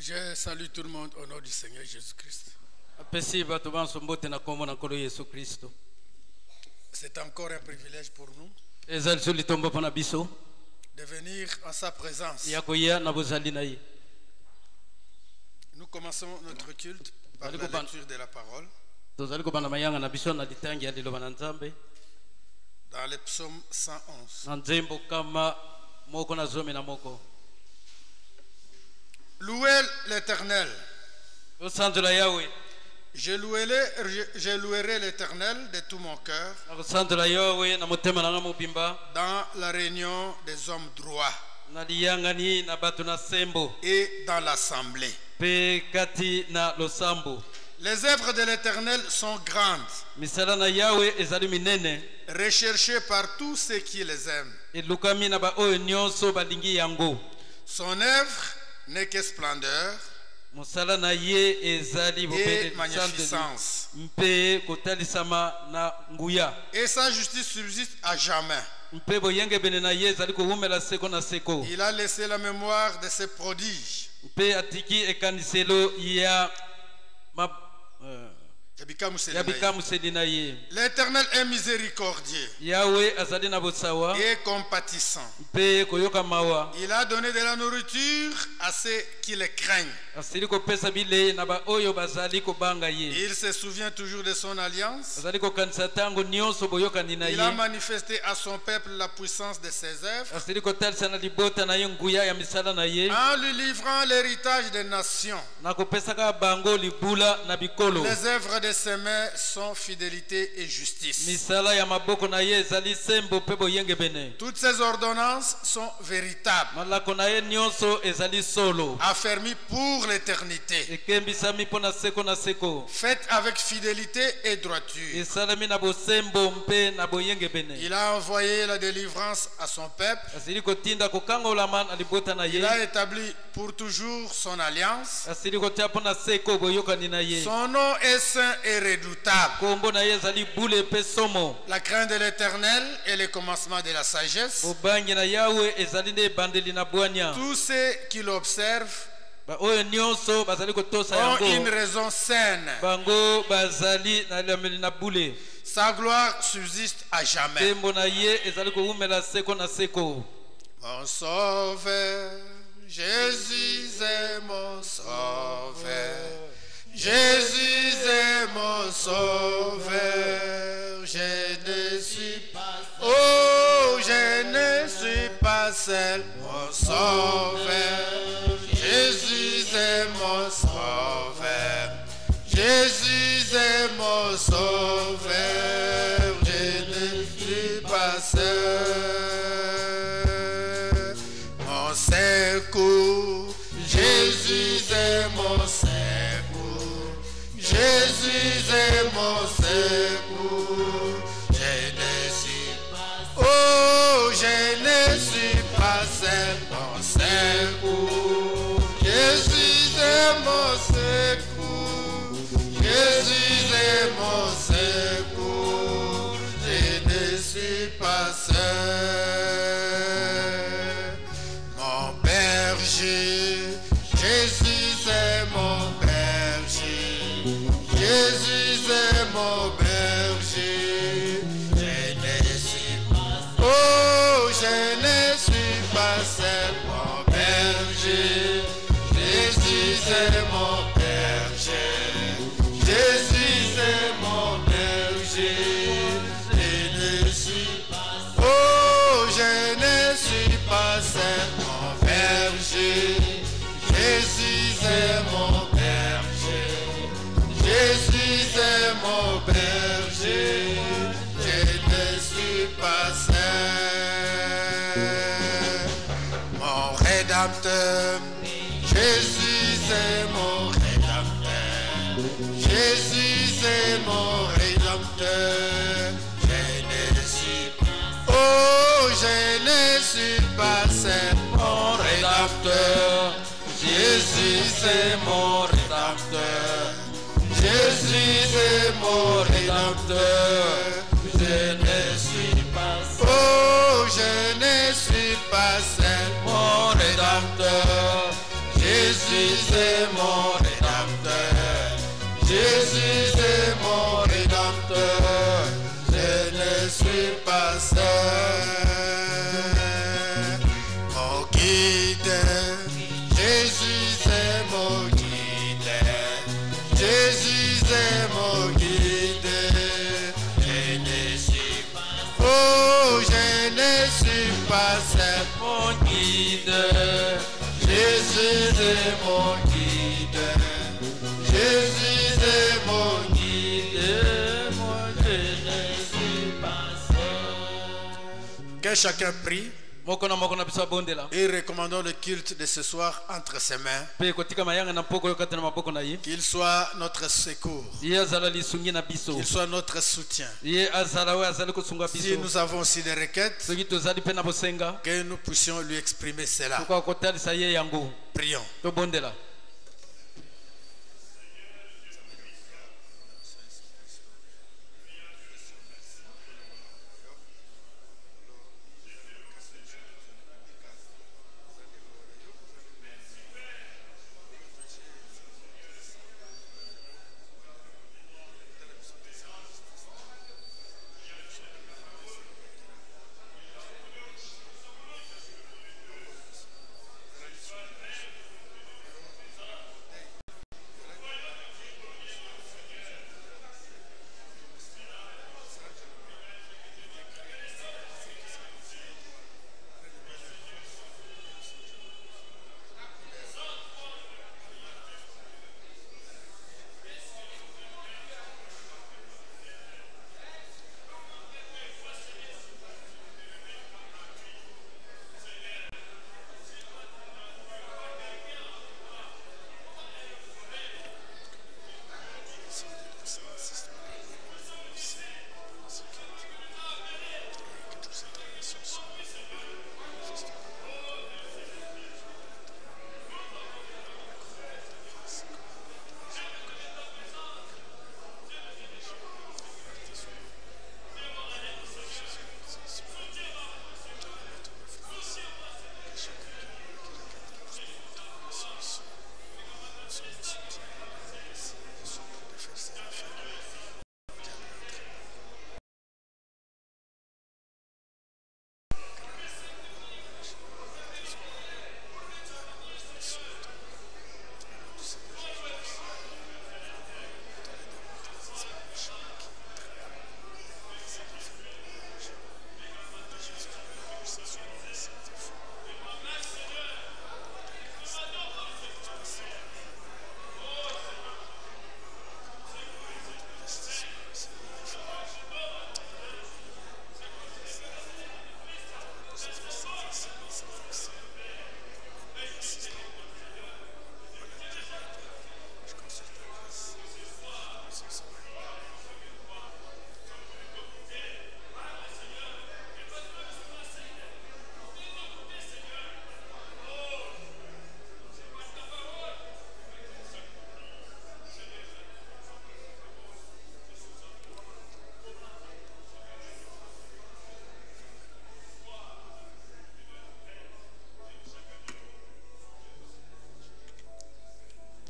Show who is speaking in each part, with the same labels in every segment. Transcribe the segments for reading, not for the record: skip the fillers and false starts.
Speaker 1: Je salue tout le monde au nom du Seigneur Jésus-Christ. C'est encore un privilège pour nous de venir en sa présence. Nous commençons notre culte par la lecture de la parole dans le psaume 111. Louez l'Éternel. Je louerai l'Éternel de tout mon cœur dans la réunion des hommes droits et dans l'assemblée. Les œuvres de l'Éternel sont grandes, recherchées par tous ceux qui les aiment. Son œuvre n'est que splendeur et magnificence. Et sa justice subsiste à jamais. Il a laissé la mémoire de ses prodiges. L'Éternel est miséricordieux et compatissant. Il a donné de la nourriture à ceux qui le craignent. Il se souvient toujours de son alliance. Il a manifesté à son peuple la puissance de ses œuvres en lui livrant l'héritage des nations. Les œuvres de ses mains sont fidélité et justice. Toutes ses ordonnances sont véritables, affermies pour l'éternité, faites avec fidélité et droiture. Il a envoyé la délivrance à son peuple. Il a établi pour toujours son alliance. Son nom est saint et redoutable. La crainte de l'Éternel est le commencement de la sagesse. Tous ceux qui l'observent ont une raison saine. Sa gloire subsiste à jamais. Mon sauveur, Jésus est mon sauveur. Jésus est mon sauveur. Je ne suis pas seul. Oh, je ne suis pas seul. Mon sauveur. Jésus est mon sauveur. Jésus est mon sauveur. Je ne suis pas seul. Mon secours. Jésus est mon secours. Jésus est mon secours. Je ne suis pas seul. Oh, je ne suis pas seul. Mon secours. Jésus est mon secours. Jésus est mon secours. Je ne suis pas seul. Mon berger. Jésus est mon berger. Jésus est mon berger. Je ne suis pas seul. Oh, je ne suis pas seul. Mon berger. Jésus est mon berger. Jésus est mon berger. Je ne suis pas seul. Oh, je ne suis pas seul. Mon berger. Jésus est mon berger. Jésus est mon berger. Je ne suis pas seul. Mon rédempteur. Jésus est mon rédempteur. Jésus est mon rédempteur. Je ne suis pas. Oh, je ne suis pas seul. Mon rédempteur. Jésus est mon rédempteur. Jésus est mon rédempteur. Je ne suis pas seul. Oh, je ne suis pas seul. Mon rédempteur. Jésus est mon rédempteur. Jésus est mon rédempteur. Je ne suis pas seul. Mon guide, Jésus est mon guide. Jésus est mon guide. Je ne suis pas seul. Oh, je ne suis pas seul. Mon guide, Jésus est mon guide. Jésus est mon guide. Moi, je ne suis pas seul. Que chacun prie. Et recommandons le culte de ce soir entre ses mains. Qu'il soit notre secours. Qu'il soit notre soutien. Si nous avons aussi des requêtes, que nous puissions lui exprimer cela. Prions.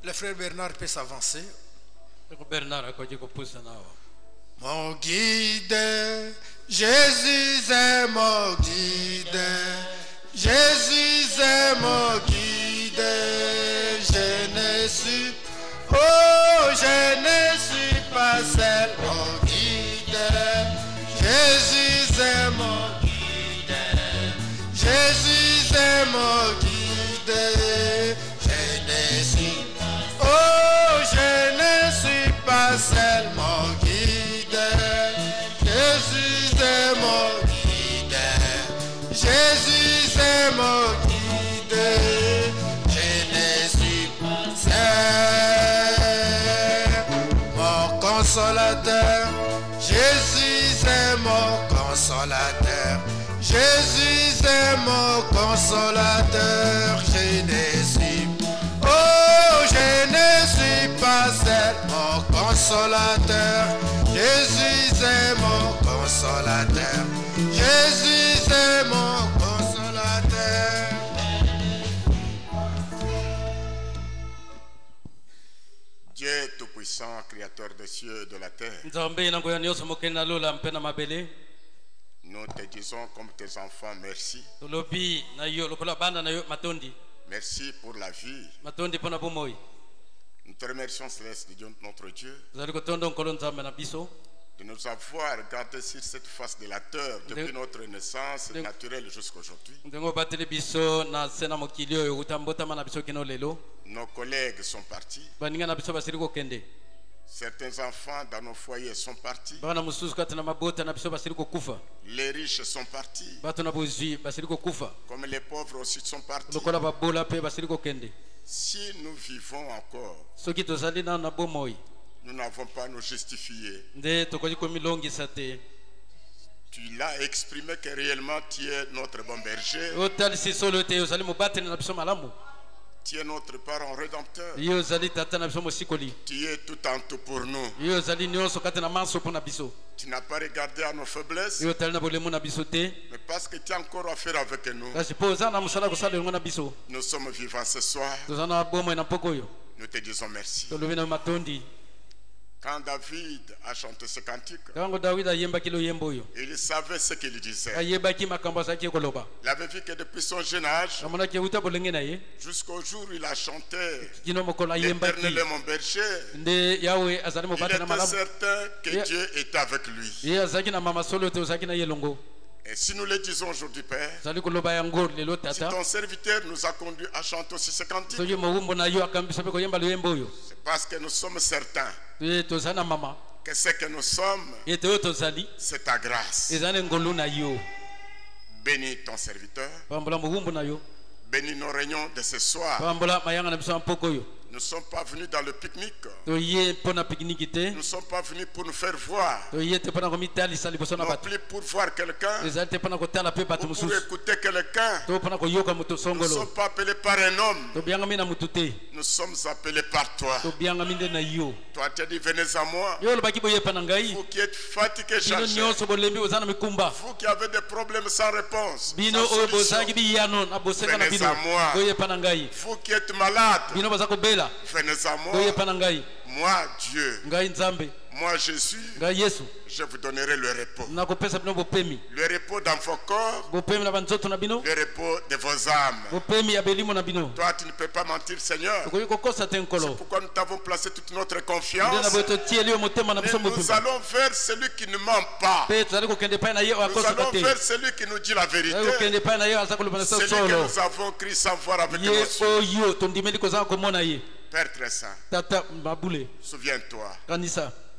Speaker 1: Le frère Bernard peut s'avancer. Mon guide, Jésus est mon guide. Jésus est mon guide. Je ne suis, oh, je ne suis pas seul. Mon guide, Jésus est mon guide. Jésus est mon guide. Je ne suis, oh, je ne suis pas seul. Mon guide, Jésus est mon guide. Jésus est mon guide. Je ne suis pas seul. Mon consolateur, Jésus est mon consolateur. Jésus est mon consolateur. Je ne suis, oh, je ne suis pas seul. Mon consolateur, Jésus est mon consolateur. Jésus est mon consolateur. Tout-Puissant, Créateur des cieux et de la terre, nous te disons comme tes enfants merci. Merci pour la vie. Nous te remercions, Céleste, notre Dieu, de nous avoir gardés sur cette face de la terre depuis notre naissance naturelle jusqu'à aujourd'hui. Nos collègues sont partis. Certains enfants dans nos foyers sont partis. Les riches sont partis. Comme les pauvres aussi sont partis. Si nous vivons encore, nous n'avons pas à nous justifier. Tu l'as exprimé que réellement tu es notre bon berger. Tu es notre parent rédempteur. Tu es tout en tout pour nous. Tu n'as pas regardé à nos faiblesses, mais parce que tu as encore à faire avec nous. Nous sommes vivants ce soir. Nous te disons merci. Quand David a chanté ce cantique, il savait ce qu'il disait. Il avait vu que depuis son jeune âge, jusqu'au jour où il a chanté l'Éternel est mon berger, il était certain que Dieu était avec lui. Et si nous le disons aujourd'hui, Père, si ton serviteur nous a conduit à chanter aussi ce cantique, c'est parce que nous sommes certains que ce que nous sommes, c'est ta grâce. Bénis ton serviteur. Bénis nos réunions de ce soir. Nous ne sommes pas venus dans le pique-nique. Nous ne sommes pas venus pour nous faire voir. Non plus pour voir quelqu'un. Ou pour écouter quelqu'un. Nous ne sommes pas appelés par un homme. Nous sommes appelés par toi. Toi tu as dit venez à moi. Vous qui êtes fatigués, cherchez. Vous qui avez des problèmes sans réponse. Sans solution. Venez à moi. Vous qui êtes malades. Venez à moi. Moi, Dieu. Moi, Jésus. Je vous donnerai le repos. Le repos dans vos corps. Le repos de vos âmes. Toi, tu ne peux pas mentir, Seigneur. C'est pourquoi nous t'avons placé toute notre confiance. Mais nous allons vers celui qui ne ment pas. Nous allons vers celui qui nous dit la vérité. Celui que nous avons crié sans voir avec nos yeux. Père très saint, souviens-toi.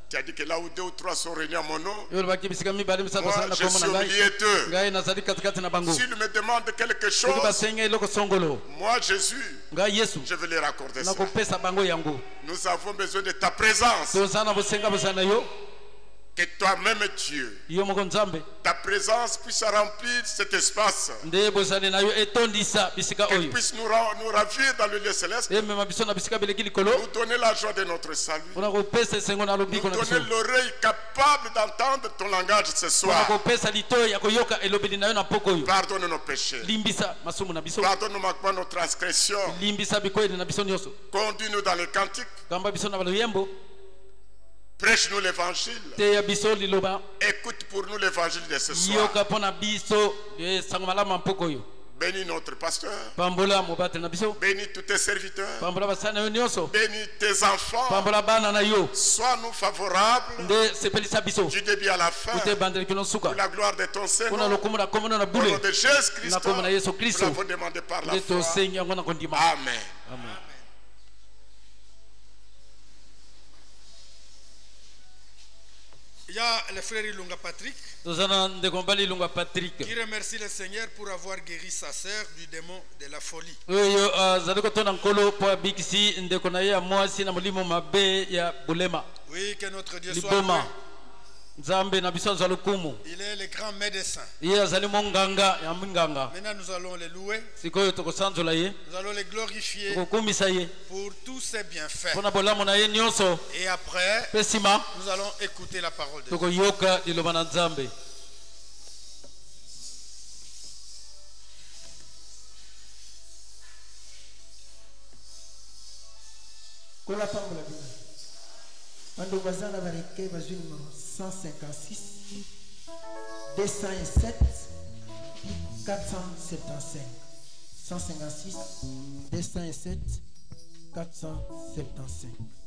Speaker 1: Tu as dit que là où 2 ou 3 sont réunis à mon nom, moi je suis au milieu d'eux. S'ils me demandent quelque chose, moi Jésus, je vais leur accorder ça. Nous avons besoin de ta présence. Que toi-même Dieu, ta présence puisse remplir cet espace. Qu'elle puisse nous ravir dans le lieu céleste. Nous donner la joie de notre salut. Nous donner l'oreille capable d'entendre ton langage ce soir. Pardonne nos péchés. Pardonne nos transgressions. Conduis-nous dans les cantiques. Prêche-nous l'évangile. Écoute pour nous l'évangile de ce soir. Bénis notre pasteur. Bénis tous tes serviteurs. Bénis tes enfants. Sois-nous favorables du début à la fin. Pour la gloire de ton Seigneur. Au nom de Jésus-Christ. Nous l'avons demandé par la foi. Amen. Amen.
Speaker 2: Il y a le frère Ilunga Patrick qui remercie le Seigneur pour avoir guéri sa sœur du démon de la folie. Oui, que notre Dieu soit loué. Il est le grand médecin. Maintenant nous allons le louer. Nous allons le glorifier pour tous ses bienfaits. Et après, nous allons écouter la parole de Dieu.
Speaker 3: Ando bazana bareke bazui numéro 156 207 475 156 207 475.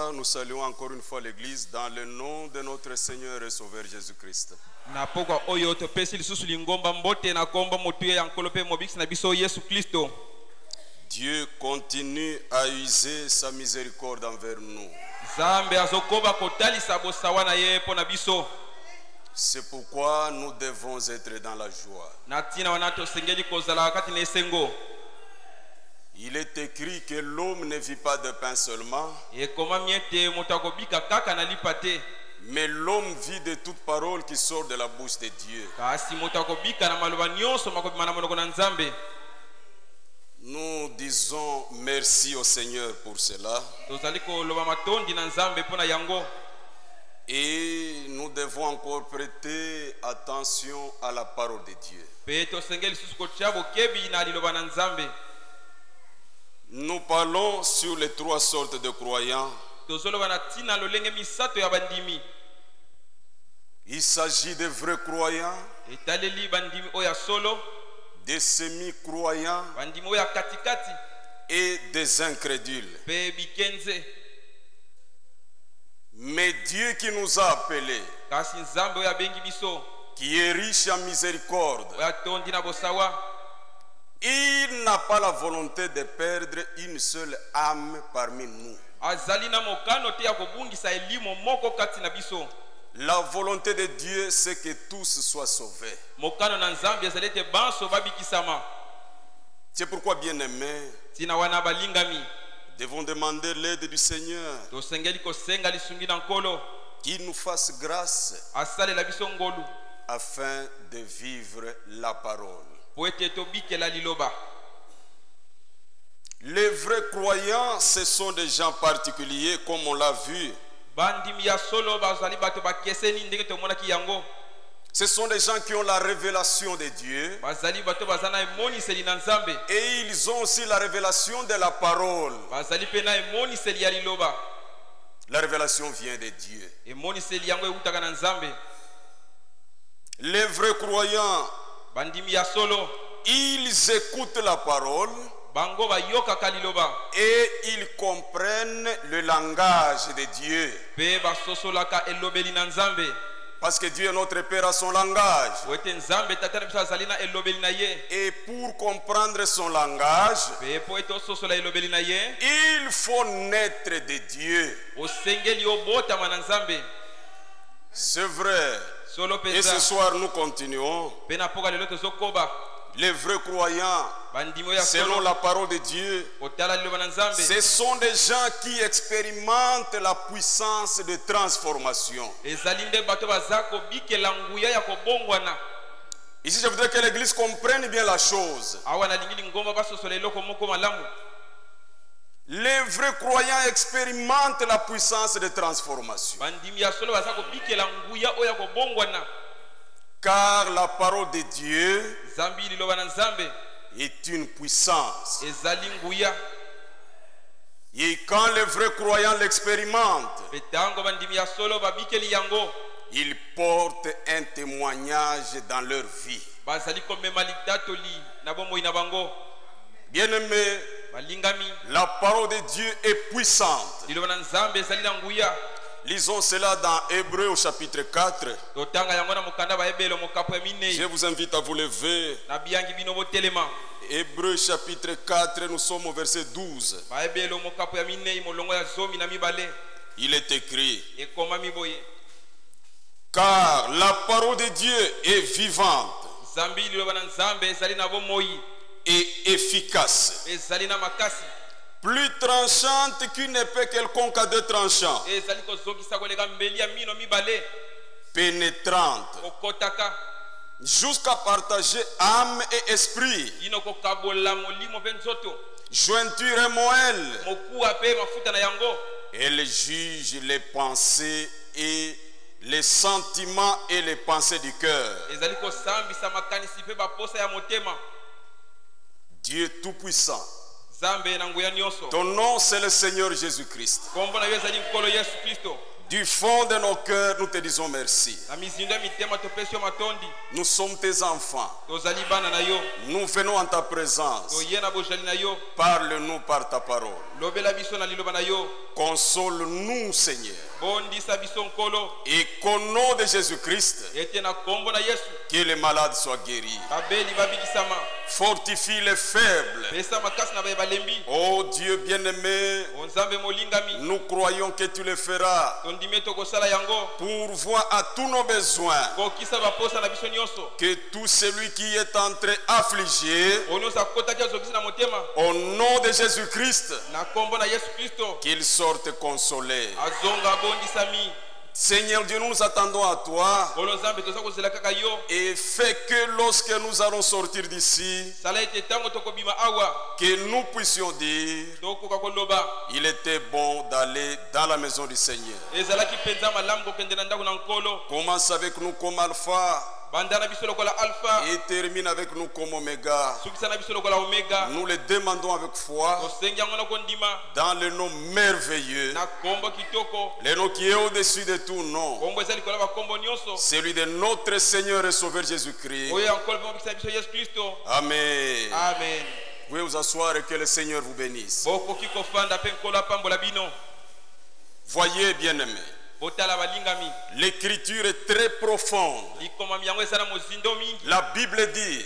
Speaker 4: soir, nous saluons encore une fois l'Église dans le nom de notre Seigneur et Sauveur Jésus-Christ. Dieu continue à user sa miséricorde envers nous. C'est pourquoi nous devons être dans la joie. Il est écrit que l'homme ne vit pas de pain seulement, mais l'homme vit de toute parole qui sort de la bouche de Dieu. Nous disons merci au Seigneur pour cela. Et nous devons encore prêter attention à la parole de Dieu. Nous parlons sur les trois sortes de croyants. Il s'agit de vrais croyants, des semi-croyants et des incrédules. Mais Dieu qui nous a appelés, qui est riche en miséricorde, il n'a pas la volonté de perdre une seule âme parmi nous. La volonté de Dieu, c'est que tous soient sauvés. C'est pourquoi, bien-aimés, devons demander l'aide du Seigneur, qu'il nous fasse grâce afin de vivre la parole. Les vrais croyants, ce sont des gens particuliers, comme on l'a vu. Ce sont des gens qui ont la révélation de Dieu. Et ils ont aussi la révélation de la parole. La révélation vient de Dieu. Les vrais croyants, ils écoutent la parole et ils comprennent le langage de Dieu. Parce que Dieu, notre Père, a son langage. Et pour comprendre son langage, il faut naître de Dieu. C'est vrai. Et ce soir, nous continuons. Les vrais croyants, selon la parole de Dieu, ce sont des gens qui expérimentent la puissance de transformation. Ici, je voudrais que l'Église comprenne bien la chose. Les vrais croyants expérimentent la puissance de transformation. Car la parole de Dieu est une puissance. Et quand les vrais croyants l'expérimentent, ils portent un témoignage dans leur vie. Bien-aimés, la parole de Dieu est puissante. Lisons cela dans Hébreux au chapitre 4. Je vous invite à vous lever. Hébreux chapitre 4, nous sommes au verset 12. Il est écrit: car la parole de Dieu est vivante et efficace, plus tranchante qu'une épée quelconque à deux tranchants, pénétrante jusqu'à partager âme et esprit, jointure et moelle. Elle juge les pensées et les sentiments et les pensées du cœur. Dieu Tout-Puissant, ton nom c'est le Seigneur Jésus-Christ. Du fond de nos cœurs, nous te disons merci. Nous sommes tes enfants. Nous venons en ta présence. Parle-nous par ta parole. Console-nous, Seigneur. Et qu'au nom de Jésus-Christ, que les malades soient guéris. Fortifie les faibles. Oh Dieu bien-aimé, nous croyons que tu le feras. Pourvois à tous nos besoins. Que tout celui qui est entré affligé, au nom de Jésus-Christ, qu'il sorte consolé. Seigneur Dieu, nous attendons à toi et fais que lorsque nous allons sortir d'ici, que nous puissions dire, il était bon d'aller dans la maison du Seigneur. Commence avec nous comme Alpha et termine avec nous comme Oméga. Nous le demandons avec foi dans le nom merveilleux, le nom qui est au-dessus de tout nom, celui de notre Seigneur et Sauveur Jésus-Christ. Amen.
Speaker 2: Amen.
Speaker 4: Vous pouvez vous asseoir et que le Seigneur vous bénisse. Voyez, bien-aimés, l'écriture est très profonde. La Bible dit,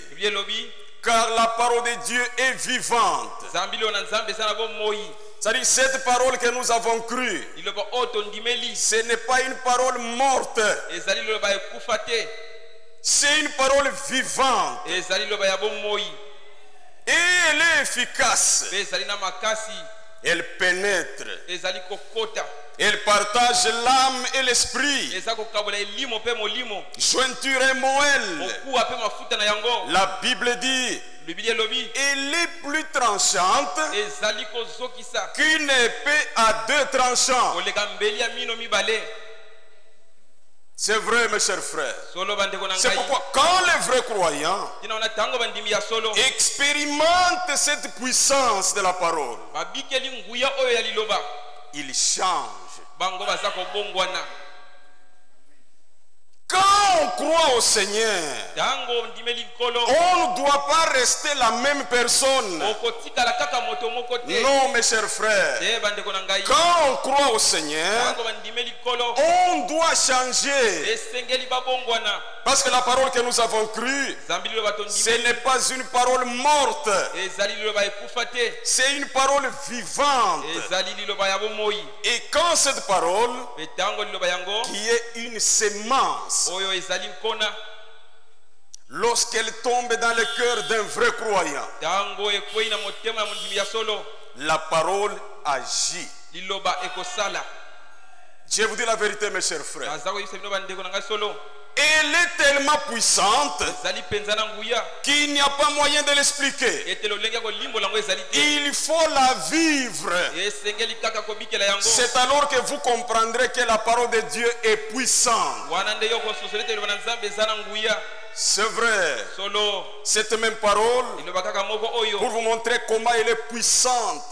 Speaker 4: car la parole de Dieu est vivante. C'est-à-dire cette parole que nous avons crue, ce n'est pas une parole morte, c'est une parole vivante. Et elle est efficace. Elle pénètre. Elle partage l'âme et l'esprit. Jointure et moelle. La Bible dit, elle est plus tranchante qu'une épée à deux tranchants. C'est vrai, mes chers frères. C'est pourquoi quand les vrais croyants expérimentent cette puissance de la parole, ils changent. Quand on croit au Seigneur, on ne doit pas rester la même personne. Non, mes chers frères. Quand on croit au Seigneur, on doit changer. Parce que la parole que nous avons crue, ce n'est pas une parole morte. C'est une parole vivante. Et quand cette parole, qui est une sémence, lorsqu'elle tombe dans le cœur d'un vrai croyant, la parole agit. Je vous dis la vérité, mes chers frères. Elle est tellement puissante qu'il n'y a pas moyen de l'expliquer. Il faut la vivre. C'est alors que vous comprendrez que la parole de Dieu est puissante. C'est vrai. Cette même parole, pour vous montrer comment elle est puissante,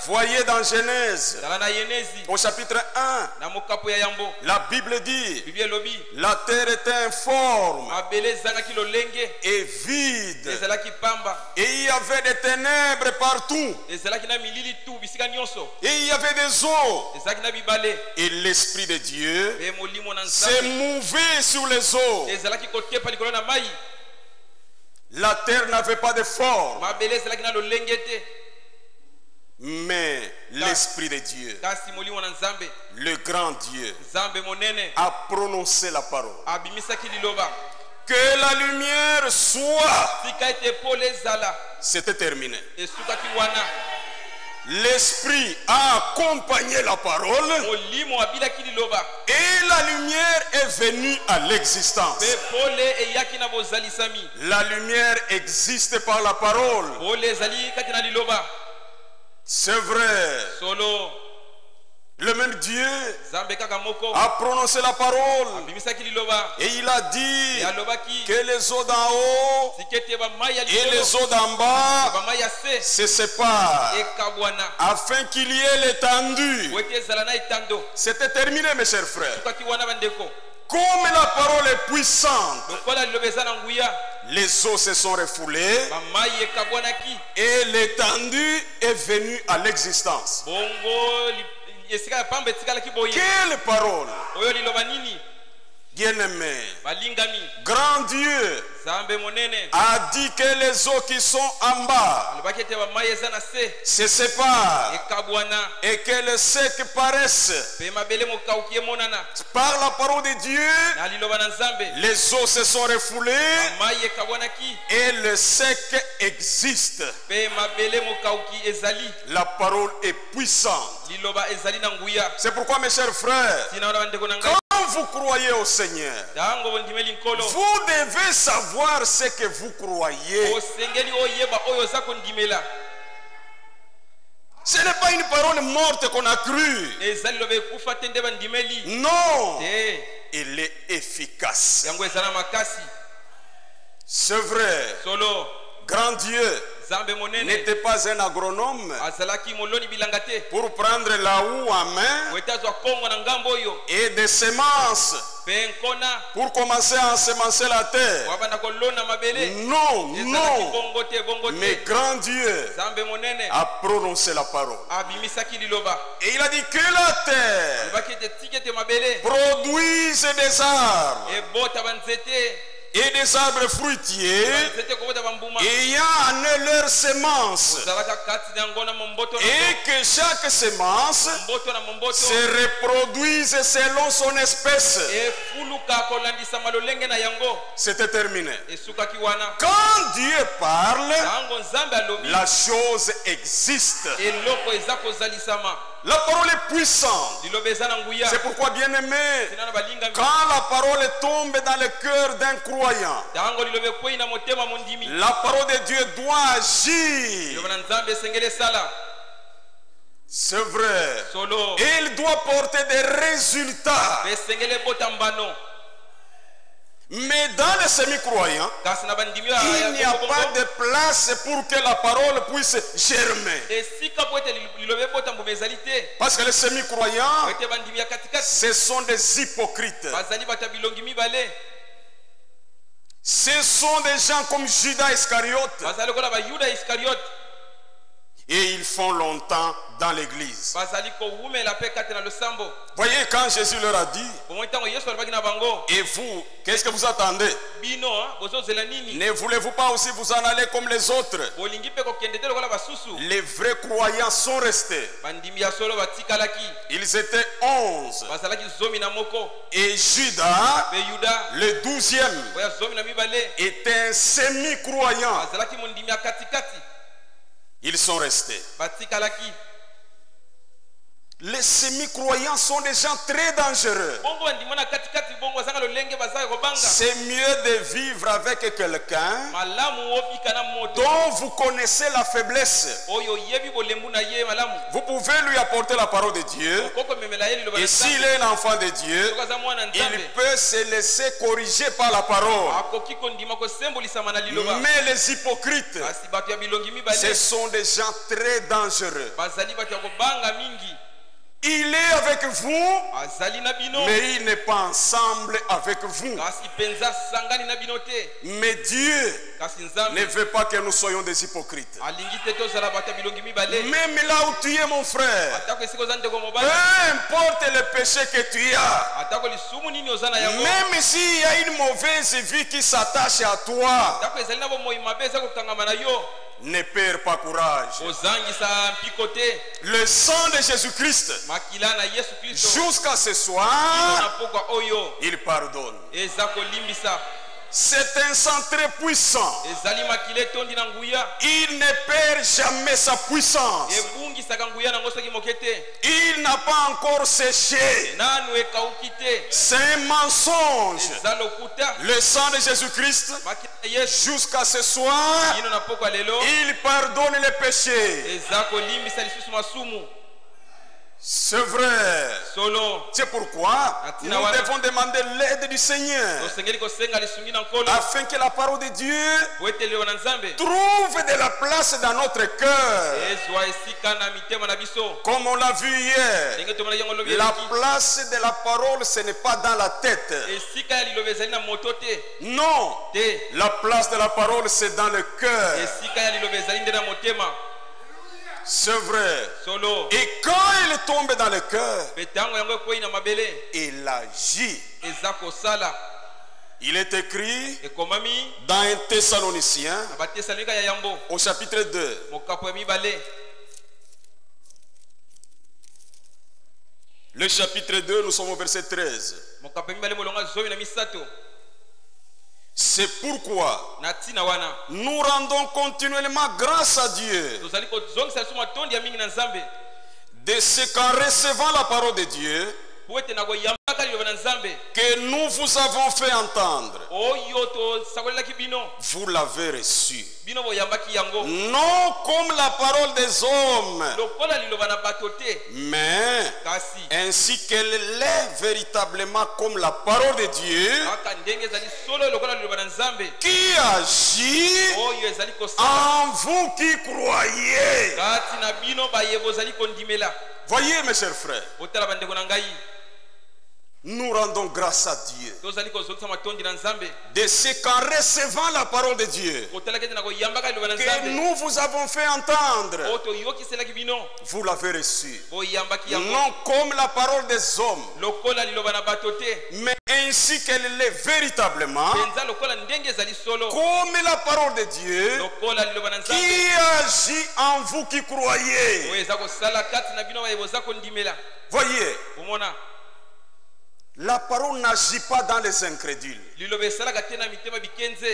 Speaker 4: voyez dans Genèse, au chapitre 1, la Bible dit, la terre était informe et vide, et il y avait des ténèbres partout, et il y avait des eaux, et l'Esprit de Dieu s'est mouvé sur les eaux. La terre n'avait pas de forme, mais l'Esprit de Dieu, le grand Dieu, a prononcé la parole. Que la lumière soit. C'était terminé. L'Esprit a accompagné la parole et la lumière est venue à l'existence. La lumière existe par la parole. C'est vrai. Le même Dieu a prononcé la parole et il a dit que les eaux d'en haut et les eaux d'en bas se séparent afin qu'il y ait l'étendue. C'était terminé, mes chers frères. Comme la parole est puissante, les eaux se sont refoulées et l'étendue est venue à l'existence. Quelle parole! Bien-aimé, grand Dieu a dit que les eaux qui sont en bas se séparent et que les secs paraissent. Par la parole de Dieu, les eaux se sont refoulées et le sec existe. La parole est puissante. C'est pourquoi, mes chers frères, quand vous croyez au Seigneur, vous devez savoir ce que vous croyez. Ce n'est pas une parole morte qu'on a crue. Non, elle est efficace. C'est vrai. Grand Dieu n'était pas un agronome pour prendre la houe en main et des semences pour commencer à ensemencer la terre. Non, non. Mais grand Dieu a prononcé la parole. Et il a dit que la terre produise des arbres et des arbres fruitiers ayant en eux leur semence, et que chaque semence se reproduise selon son espèce. C'était terminé. Quand Dieu parle, la chose existe. La parole est puissante. C'est pourquoi, bien aimé, quand la parole tombe dans le cœur d'un croyant, la parole de Dieu doit agir. C'est vrai. Et il doit porter des résultats. Mais dans les semi-croyants, il n'y a pas de place pour que la parole puisse germer. Parce que les semi-croyants, ce sont des hypocrites. Ce sont des gens comme Judas Iscariote. Et ils font longtemps dans l'église. Voyez, quand Jésus leur a dit, et vous, qu'est-ce que vous attendez? Ne voulez-vous pas aussi vous en aller comme les autres? Les vrais croyants sont restés. Ils étaient 11. Et Judas, le 12e, était un semi-croyant. Ils sont restés. Les semi-croyants sont des gens très dangereux. C'est mieux de vivre avec quelqu'un dont vous connaissez la faiblesse. Vous pouvez lui apporter la parole de Dieu. Et s'il est un enfant de Dieu, il peut se laisser corriger par la parole. Mais les hypocrites, ce sont des gens très dangereux. Il est avec vous, mais il n'est pas ensemble avec vous. Mais Dieu ne veut pas que nous soyons des hypocrites. Même là où tu es, mon frère, peu importe le péché que tu as, même s'il y a une mauvaise vie qui s'attache à toi, ne perds pas courage. Le sang de Jésus-Christ, jusqu'à ce soir, il pardonne. C'est un sang très puissant. Il ne perd jamais sa puissance. Il n'a pas encore séché. C'est un mensonge. Le sang de Jésus-Christ, jusqu'à ce soir, il pardonne les péchés. C'est vrai. C'est pourquoi nous devons demander l'aide du Seigneur afin que la parole de Dieu trouve de la place dans notre cœur. Comme on l'a vu hier, la place de la parole, ce n'est pas dans la tête. Non, la place de la parole, c'est dans le cœur. C'est vrai. Et quand il tombe dans le cœur, il agit. Il est écrit dans 1 Thessaloniciens au chapitre 2. Le chapitre 2, nous sommes au verset 13. C'est pourquoi nous rendons continuellement grâce à Dieu de ce qu'en recevant la parole de Dieu que nous vous avons fait entendre, vous l'avez reçu. Non comme la parole des hommes, mais ainsi qu'elle est véritablement comme la parole de Dieu qui agit en vous qui croyez. Voyez mes chers frères, nous rendons grâce à Dieu de ce qu'en recevant la parole de Dieu que nous vous avons fait entendre, vous l'avez reçu. Non comme la parole des hommes, mais ainsi qu'elle l'est véritablement comme la parole de Dieu qui agit en vous qui croyez. Voyez, la parole n'agit pas dans les incrédules.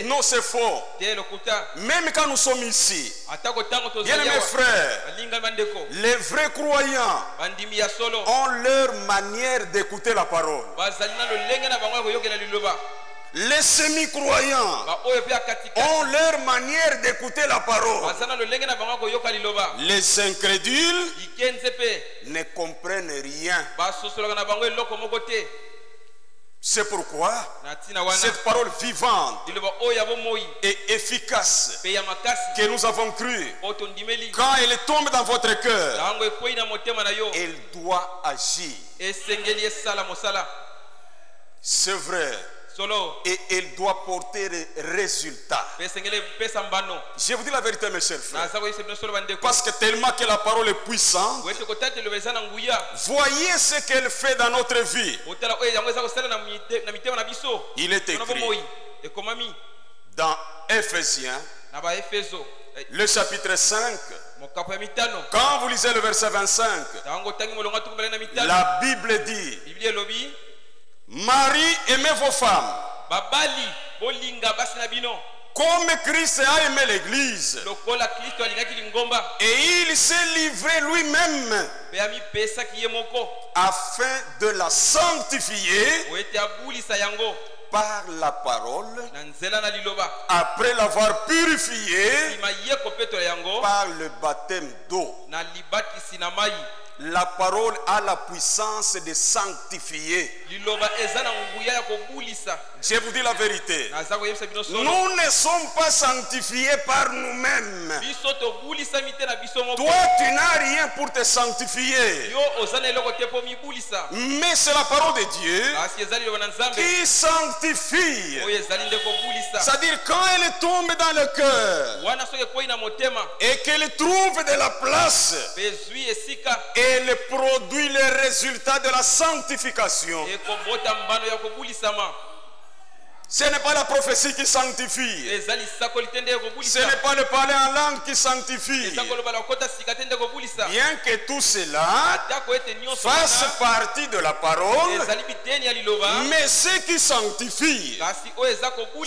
Speaker 4: Non, c'est faux. Même quand nous sommes ici, bien mes frères, les vrais croyants ont leur manière d'écouter la parole. Les semi-croyants ont leur manière d'écouter la parole. Les incrédules ne comprennent rien. C'est pourquoi cette parole vivante et efficace que nous avons cru, quand elle tombe dans votre cœur, elle doit agir. C'est vrai. Et elle doit porter des résultats. Je vous dis la vérité, mes chers frères. Parce que tellement que la parole est puissante, voyez ce qu'elle fait dans notre vie. Il est écrit dans Éphésiens, le chapitre 5, quand vous lisez le verset 25, la Bible dit: Marie, aimez vos femmes comme Christ a aimé l'église, et il s'est livré lui-même afin de la sanctifier par la parole, après l'avoir purifiée par le baptême d'eau. La parole a la puissance de sanctifier. Je vous dis la vérité. Nous ne sommes pas sanctifiés par nous-mêmes. Toi, tu n'as rien pour te sanctifier. Mais c'est la parole de Dieu qui sanctifie. C'est-à-dire quand elle tombe dans le cœur et qu'elle trouve de la place, elle produit les résultats de la sanctification. Ce n'est pas la prophétie qui sanctifie. Ce n'est pas le parler en langue qui sanctifie. Bien que tout cela fasse partie de la parole, mais ce qui sanctifie,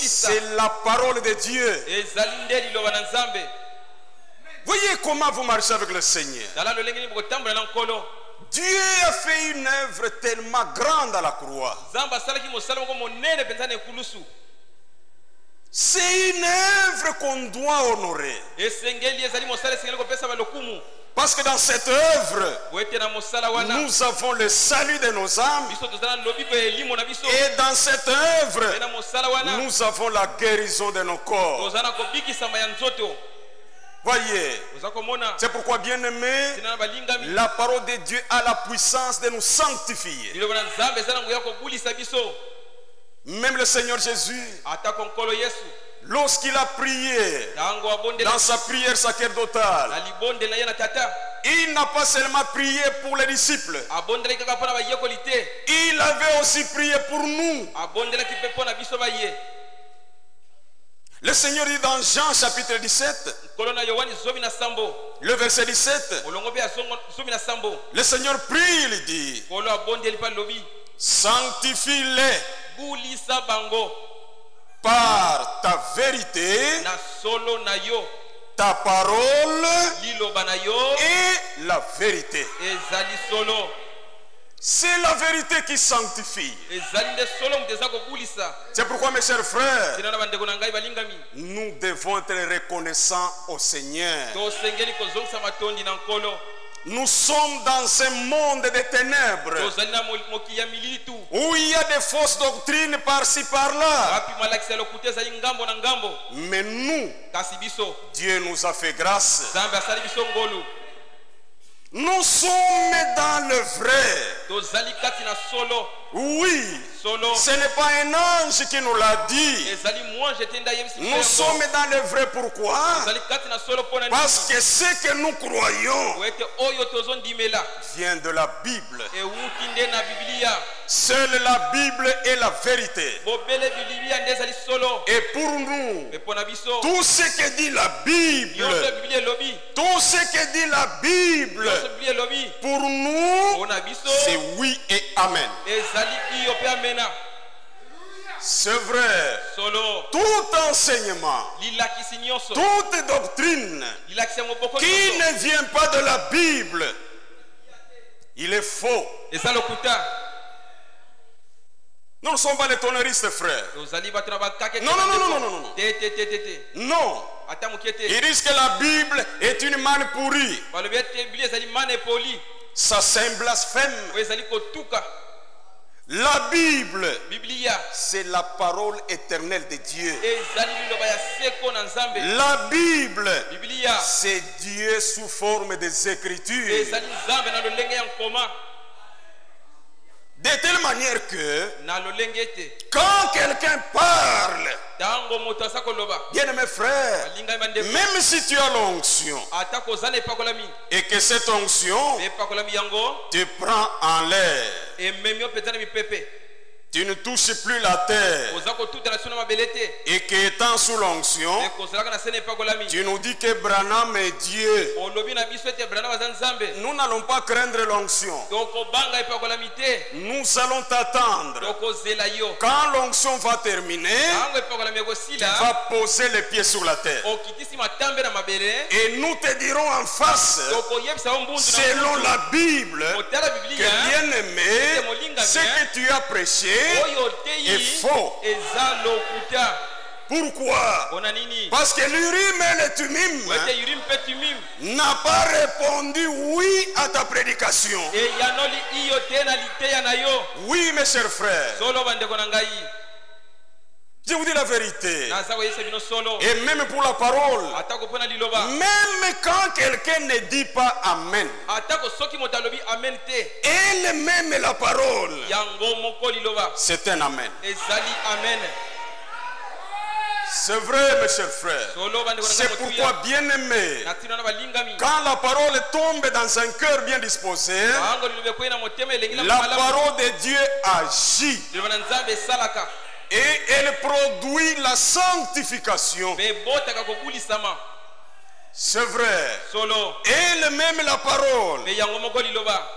Speaker 4: c'est la parole de Dieu. Voyez comment vous marchez avec le Seigneur. Dieu a fait une œuvre tellement grande à la croix. C'est une œuvre qu'on doit honorer. Parce que dans cette œuvre, nous avons le salut de nos âmes. Et dans cette œuvre, nous avons la guérison de nos corps. Voyez, c'est pourquoi, bien aimé, la parole de Dieu a la puissance de nous sanctifier. Même le Seigneur Jésus, lorsqu'il a prié dans sa prière sacerdotale, il n'a pas seulement prié pour les disciples, il avait aussi prié pour nous. Le Seigneur dit dans Jean chapitre 17, le verset 17, le Seigneur prie, il dit, sanctifie-les par ta vérité, ta parole et la vérité. C'est la vérité qui sanctifie. C'est pourquoi, mes chers frères, nous devons être reconnaissants au Seigneur. Nous sommes dans un monde de ténèbres où il y a des fausses doctrines par-ci par-là. Mais nous, Dieu nous a fait grâce. Nous sommes dans le vrai. Oui, ce n'est pas un ange qui nous l'a dit. Nous sommes dans le vrai. Pourquoi? Parce que ce que nous croyons vient de la Bible. Seule la Bible est la vérité. Et pour nous, tout ce que dit la Bible, tout ce que dit la Bible, pour nous, c'est oui et amen. C'est vrai. Tout enseignement, toute doctrine qui ne vient pas de la Bible, il est faux. Nous ne sommes pas les tonneristes, frères. Non, non, non, non, non, non. Non. Ils disent que la Bible est une manne pourrie. Ça, c'est un blasphème. La Bible, c'est la parole éternelle de Dieu. La Bible, c'est Dieu sous forme des Écritures. De telle manière que quand quelqu'un parle, bien mes frères, même si tu as l'onction et que cette onction te prend en l'air, tu ne touches plus la terre, et qu'étant sous l'onction, tu nous dis que Branham est Dieu. Nous n'allons pas craindre l'onction. Nous allons t'attendre. Quand l'onction va terminer, tu vas poser les pieds sur la terre. Et nous te dirons en face, selon la Bible, que bien aimé, ce que tu as prêché est faux. Pourquoi? Parce que l'Urim et le Thummim n'a pas répondu oui à ta prédication. Oui, mes chers frères, je vous dis la vérité. Et même pour la parole, même quand quelqu'un ne dit pas Amen, elle-même la parole, c'est un Amen. C'est vrai, mes chers frères. C'est pourquoi, bien aimé, quand la parole tombe dans un cœur bien disposé, la parole de Dieu agit. Et elle produit la sanctification. C'est vrai. Elle-même la parole,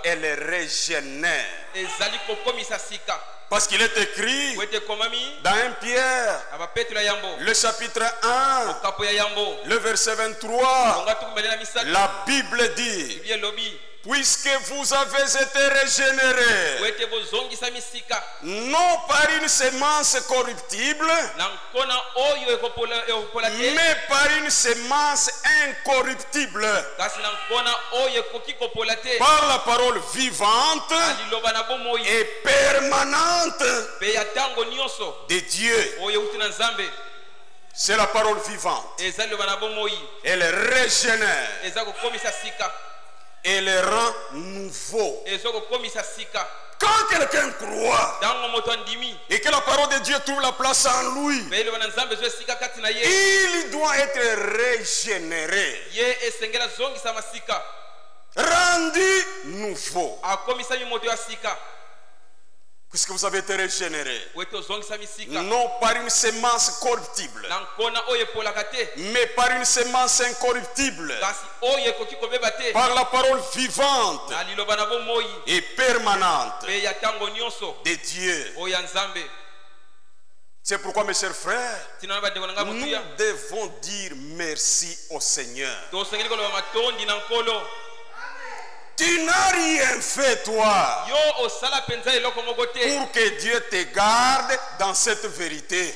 Speaker 4: elle régénère. Parce qu'il est écrit dans 1 Pierre, le chapitre 1, le verset 23, la Bible dit puisque vous avez été régénérés, non par une semence corruptible, mais par une semence incorruptible, par la parole vivante et permanente de Dieu. C'est la parole vivante. Elle régénère. Elle rend nouveau. Quand quelqu'un croit et que la parole de Dieu trouve la place en lui, il doit être régénéré, rendu nouveau. Puisque vous avez été régénéré, non par une semence corruptible, mais par une semence incorruptible, par la parole vivante et permanente de Dieu. C'est pourquoi, mes chers frères, nous devons dire merci au Seigneur. Tu n'as rien fait, toi, pour que Dieu te garde dans cette vérité.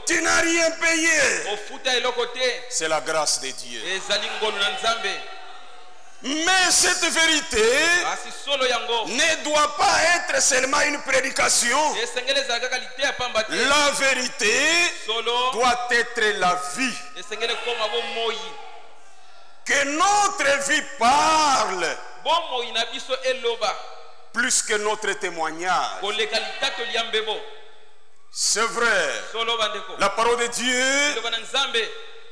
Speaker 4: Tu n'as rien payé. C'est la grâce de Dieu. Mais cette vérité ne doit pas être seulement une prédication. La vérité doit être la vie. Que notre vie parle plus que notre témoignage. C'est vrai. La parole de Dieu,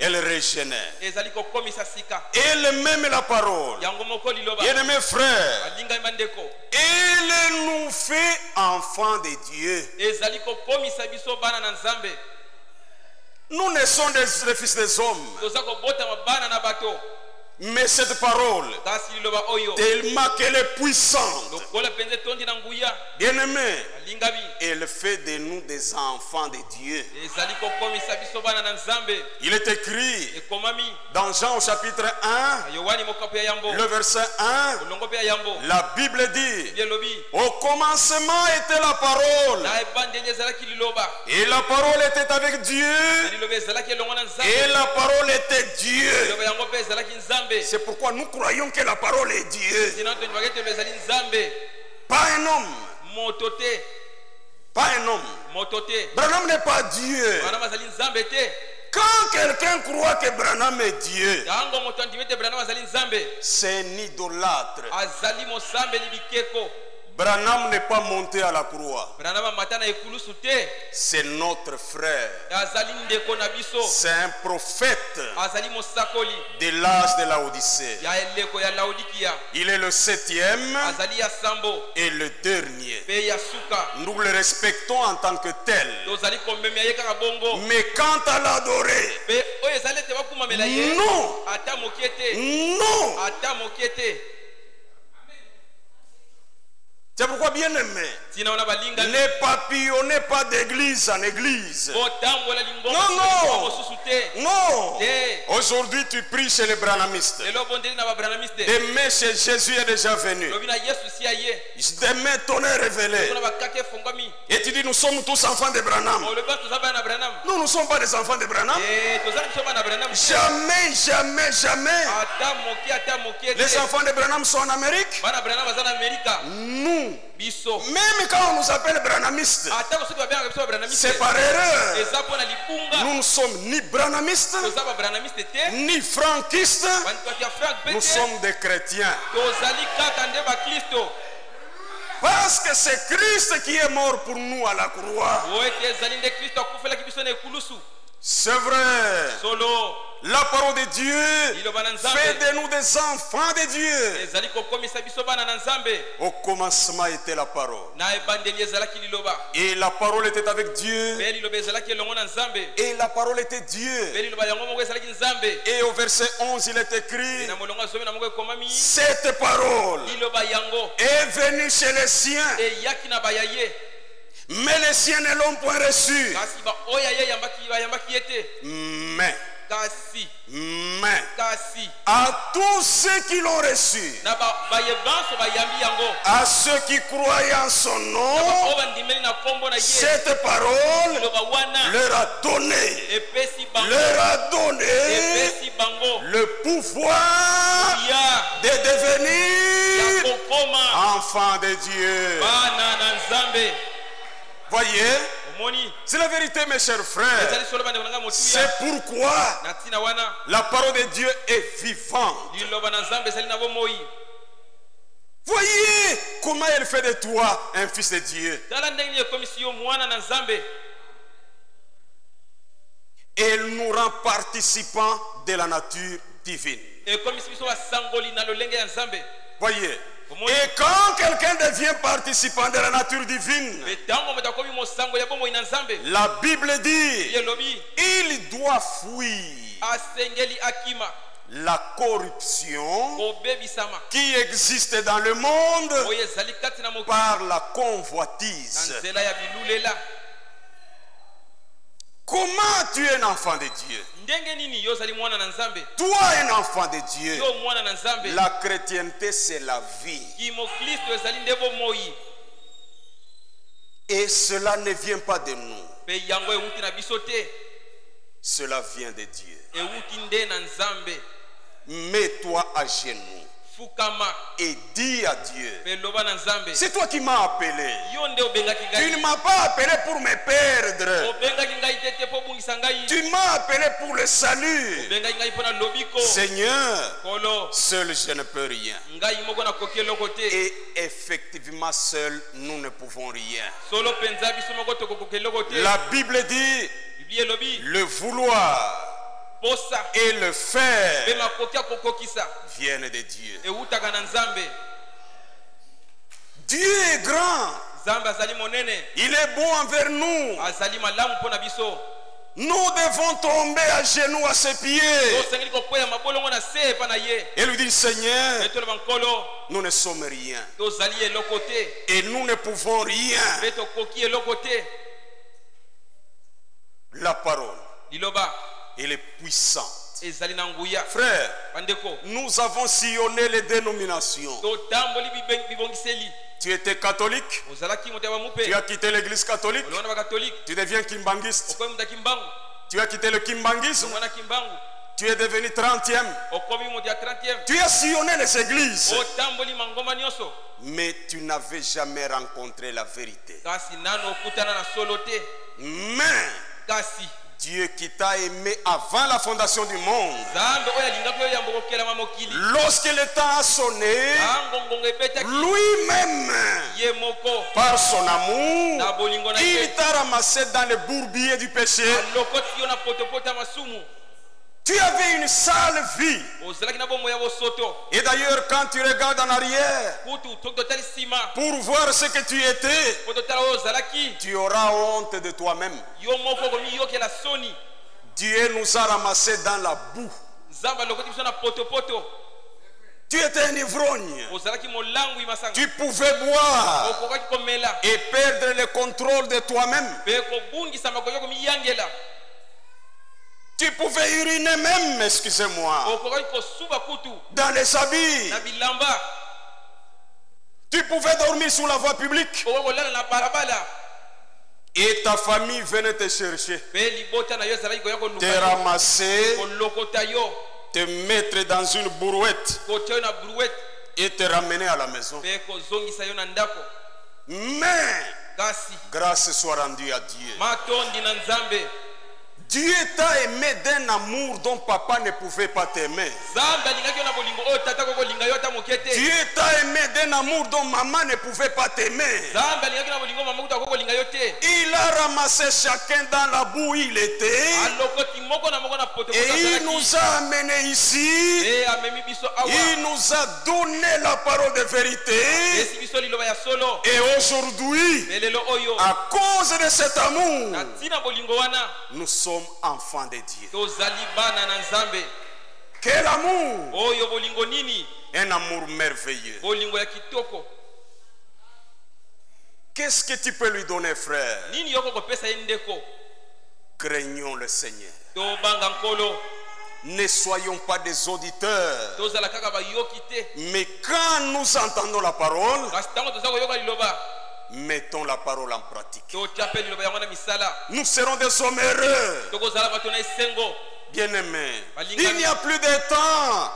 Speaker 4: elle régénère. Elle-même la parole. Bien-aimés frères, elle nous fait enfants de Dieu. Nous ne sommes des fils des hommes. Mais cette parole, tellement qu'elle est puissante, bien-aimé, elle fait de nous des enfants de Dieu. Il est écrit dans Jean au chapitre 1, le verset 1, la Bible dit: au commencement était la parole, et la parole était avec Dieu, et la parole était Dieu. C'est pourquoi nous croyons que la parole est Dieu. Pas un homme. Pas un homme. Branham n'est pas Dieu. Quand quelqu'un croit que Branham est Dieu, c'est un idolâtre. Branham n'est pas monté à la croix. C'est notre frère. C'est un prophète de l'âge de l'Odyssée. Il est le 7e et le dernier. Nous le respectons en tant que tel. Mais quant à l'adorer, non. Non. C'est pourquoi, bien aimé, ne papillonnez pas d'église en église. Non, non. Non. Aujourd'hui, tu pries chez les branhamistes. Demain, chez Jésus est déjà venu. Demain, ton est révélé. Et tu dis, nous sommes tous enfants de Branham. Nous ne sommes pas des enfants de Branham. Jamais, jamais, jamais. Les enfants de Branham sont en Amérique. Nous, même quand on nous appelle branhamistes, c'est par erreur. Nous ne sommes ni branhamistes, ni franquistes. Nous sommes des chrétiens. Parce que c'est Christ qui est mort pour nous à la croix. C'est vrai. La parole de Dieu fait de nous des enfants de Dieu. Au commencement était la parole. Et la parole était avec Dieu. Et la parole était Dieu. Et au verset 11 il est écrit: cette parole est venue chez les siens, mais les siens ne l'ont point reçue. Mais Mais à tous ceux qui l'ont reçu, à ceux qui croient en son nom, cette parole leur a donné le pouvoir de devenir enfants de Dieu. Voyez, c'est la vérité, mes chers frères. C'est pourquoi la parole de Dieu est vivante. Voyez comment elle fait de toi un fils de Dieu. Elle nous rend participants de la nature divine. Voyez. Et quand quelqu'un devient participant de la nature divine, la Bible dit, il doit fuir la corruption qui existe dans le monde par la convoitise. Comment tu es un enfant de Dieu? Toi, un enfant de Dieu, la chrétienté, c'est la vie. Et cela ne vient pas de nous. Cela vient de Dieu. Mets-toi à genoux et dis à Dieu, c'est toi qui m'as appelé. Tu ne m'as pas appelé pour me perdre. Tu m'as appelé pour le salut. Seigneur, seul je ne peux rien. Et effectivement, seul nous ne pouvons rien. La Bible dit, le vouloir et le faire viennent de Dieu. Dieu est grand. Il est bon envers nous. Nous devons tomber à genoux à ses pieds et lui dire, Seigneur, nous ne sommes rien et nous ne pouvons rien. La parole, elle est puissante. Frère, nous avons sillonné les dénominations. Tu étais catholique, tu as quitté l'église catholique, tu deviens kimbangiste. Tu as quitté le kimbangisme, tu es devenu 30e. Tu as sillonné les églises, mais tu n'avais jamais rencontré la vérité. Mais Dieu qui t'a aimé avant la fondation du monde, lorsque le temps a sonné, lui-même, par son amour, il t'a ramassé dans le bourbier du péché. Tu avais une sale vie. Et d'ailleurs, quand tu regardes en arrière pour voir ce que tu étais, tu auras honte de toi-même. Dieu nous a ramassés dans la boue. Tu étais un ivrogne. Tu pouvais boire et perdre le contrôle de toi-même. Tu pouvais uriner même, excusez-moi, dans les habits. Tu pouvais dormir sous la voie publique. Et ta famille venait te chercher, te ramasser, te mettre dans une brouette et te ramener à la maison. Mais grâce soit rendue à Dieu. Dieu t'a aimé d'un amour dont papa ne pouvait pas t'aimer. Dieu t'a aimé d'un amour dont maman ne pouvait pas t'aimer. Il a ramassé chacun dans la boue où il était. Et il nous a amenés ici. Il nous a donné la parole de vérité. Et aujourd'hui, à cause de cet amour, nous sommes enfants de Dieu. Quel amour! Un amour merveilleux. Qu'est-ce que tu peux lui donner, frère? Craignons le Seigneur. ne soyons pas des auditeurs. Mais quand nous entendons la parole, mettons la parole en pratique. Nous serons des hommes heureux. Bien-aimés, il n'y a plus de temps.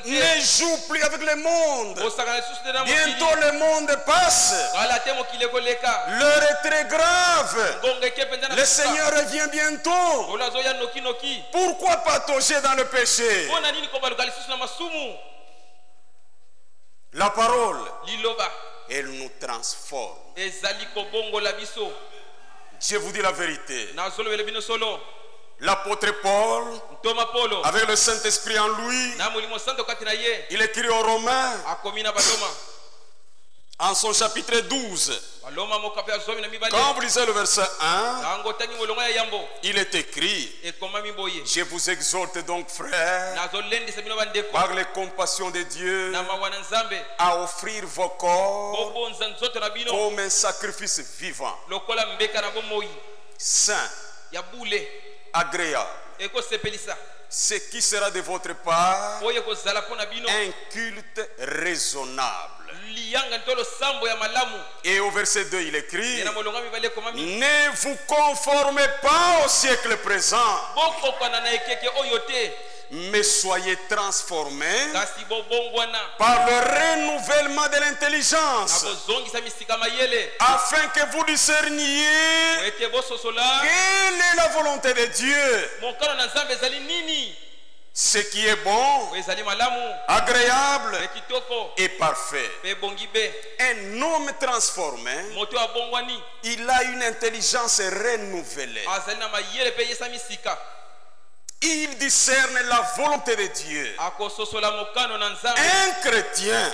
Speaker 4: Ne joue plus avec le monde. Bientôt le monde passe. L'heure est très grave. Le Seigneur revient bientôt. Pourquoi patauger dans le péché? La parole, elle nous transforme. Je vous dis la vérité. L'apôtre Paul, avec le Saint-Esprit en lui, il écrit aux Romains, en son chapitre 12, quand vous lisez le verset 1, il est écrit: je vous exhorte donc, frères, par les compassions de Dieu, à offrir vos corps comme un sacrifice vivant, saint, agréable, ce qui sera de votre part un culte raisonnable. Et au verset 2 il écrit: ne vous conformez pas au siècle présent, mais soyez transformés par le renouvellement de l'intelligence, afin que vous discerniez quelle est la volonté de Dieu, ce qui est bon, agréable et parfait. Un homme transformé, il a une intelligence renouvelée. Il discerne la volonté de Dieu. Un chrétien,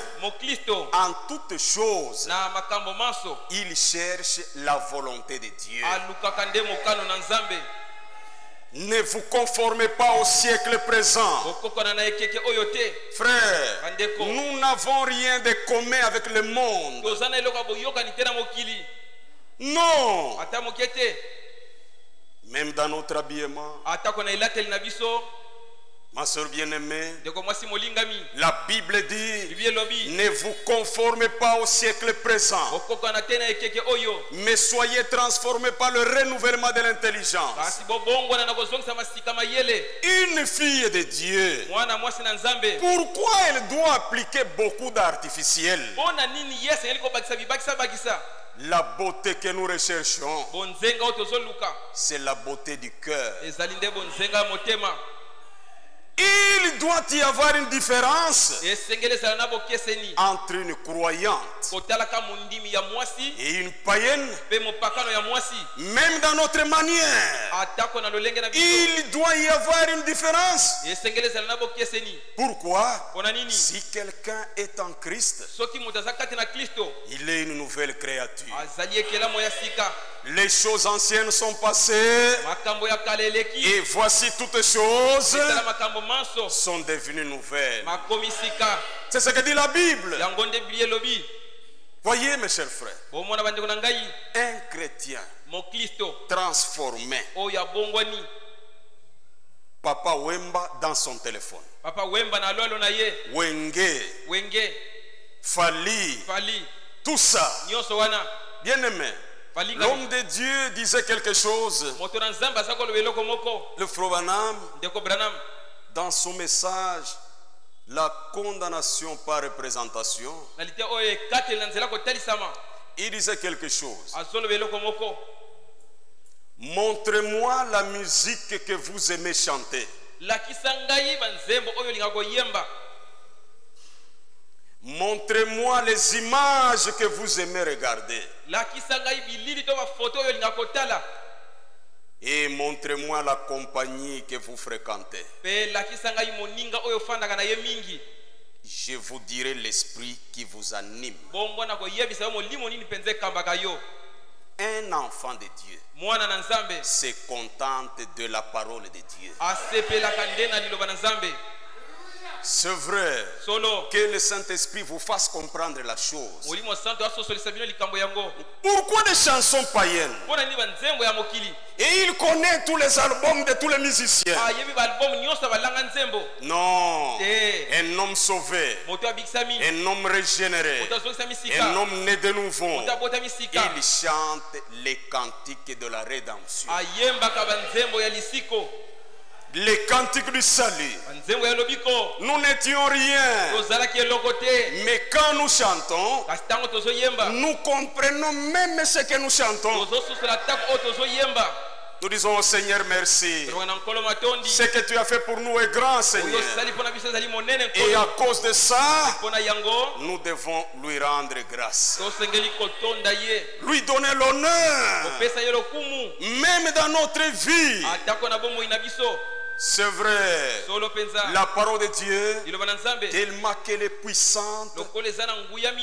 Speaker 4: en toutes choses, il cherche la volonté de Dieu. Ne vous conformez pas au siècle présent. Frère, nous n'avons rien de commun avec le monde. Non. Même dans notre habillement. Ma soeur bien-aimée, la Bible dit: ne vous conformez pas au siècle présent, mais soyez transformés par le renouvellement de l'intelligence. Une fille de Dieu, pourquoi elle doit appliquer beaucoup d'artificiel? La beauté que nous recherchons, c'est la beauté du cœur. Il doit y avoir une différence entre une croyante et une païenne. Même dans notre manière, il doit y avoir une différence. Pourquoi? Si quelqu'un est en Christ, il est une nouvelle créature. Les choses anciennes sont passées et voici toutes choses sont devenues nouvelles. C'est ce que dit la Bible. Voyez mes chers frères, un chrétien transformé, Papa Wemba dans son téléphone, Wenge, Fali, tout ça, bien aimé. L'homme de Dieu disait quelque chose. Le frère Branham, dans son message, la condamnation par représentation, il disait quelque chose. Montrez-moi la musique que vous aimez chanter. Montrez-moi les images que vous aimez regarder. Et montrez-moi la compagnie que vous fréquentez. Je vous dirai l'esprit qui vous anime. Un enfant de Dieu se contente de la parole de Dieu. C'est vrai. Que le Saint-Esprit vous fasse comprendre la chose. Pourquoi des chansons païennes? Et il connaît tous les albums de tous les musiciens. Non. Un homme sauvé, un homme régénéré, un homme né de nouveau, il chante les cantiques de la rédemption, les cantiques du salut. Nous n'étions rien, mais quand nous chantons, nous comprenons même ce que nous chantons. Nous disons au Seigneur merci. Ce que tu as fait pour nous est grand, Seigneur. Et à cause de ça, nous devons lui rendre grâce. Lui donner l'honneur. Même dans notre vie. C'est vrai, la parole de Dieu, tellement qu'elle est puissante,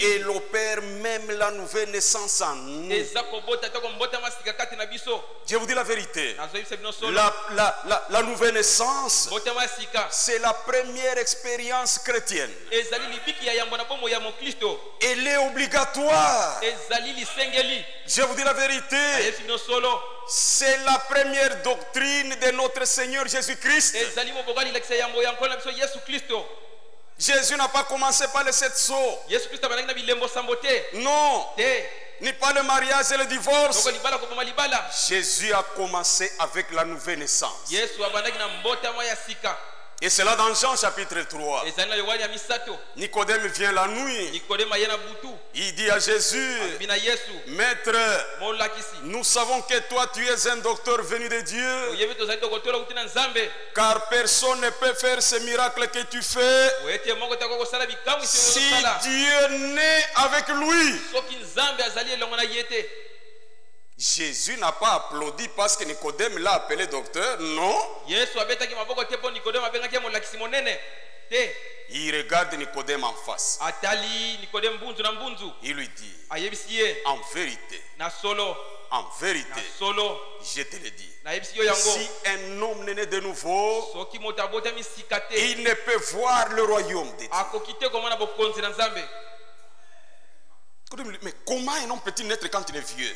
Speaker 4: et elle opère même la nouvelle naissance en nous. Je vous dis la vérité, la nouvelle naissance, c'est la première expérience chrétienne. Elle est obligatoire. Je vous dis la vérité, c'est la première doctrine de notre Seigneur Jésus-Christ. Jésus n'a pas commencé par les 7 sceaux. Non. Ni pas le mariage et le divorce. Jésus a commencé avec la nouvelle naissance. Et c'est là dans Jean chapitre 3. Nicodème vient la nuit. Il dit à Jésus, Maître, nous savons que toi tu es un docteur venu de Dieu, car personne ne peut faire ce miracle que tu fais si Dieu n'est avec lui. Jésus n'a pas applaudi parce que Nicodème l'a appelé docteur, non. Il regarde Nicodème en face. Il lui dit, en vérité, je te le dis, si un homme n'est né de nouveau, il ne peut voir le royaume de Dieu. Mais comment un homme peut-il naître quand il est vieux?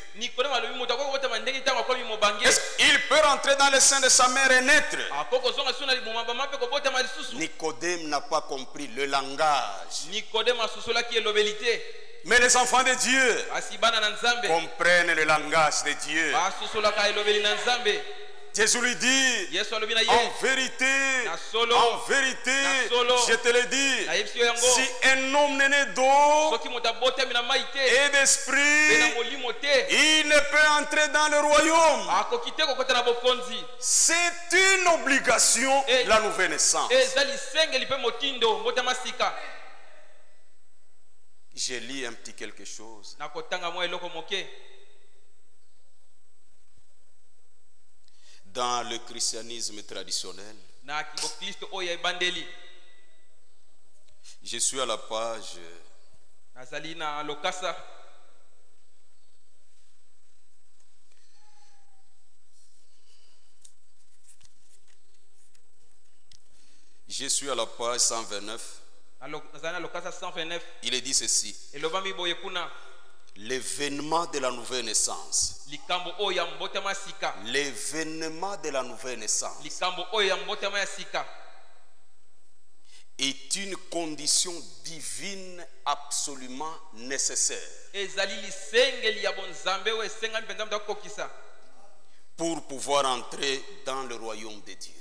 Speaker 4: Est-ce qu'il peut rentrer dans le sein de sa mère et naître? Nicodème n'a pas compris le langage. Mais les enfants de Dieu comprennent le langage de Dieu. Jésus lui dit, en vérité, je te le dis, si un homme n'est né d'eau et d'esprit, il ne peut entrer dans le royaume. C'est une obligation, la nouvelle naissance. Je lis un petit quelque chose. Dans le christianisme traditionnel, je suis à la page 129. Il est dit ceci: l'événement de la nouvelle naissance. L'événement de la nouvelle naissance est une condition divine absolument nécessaire pour pouvoir entrer dans le royaume de Dieu.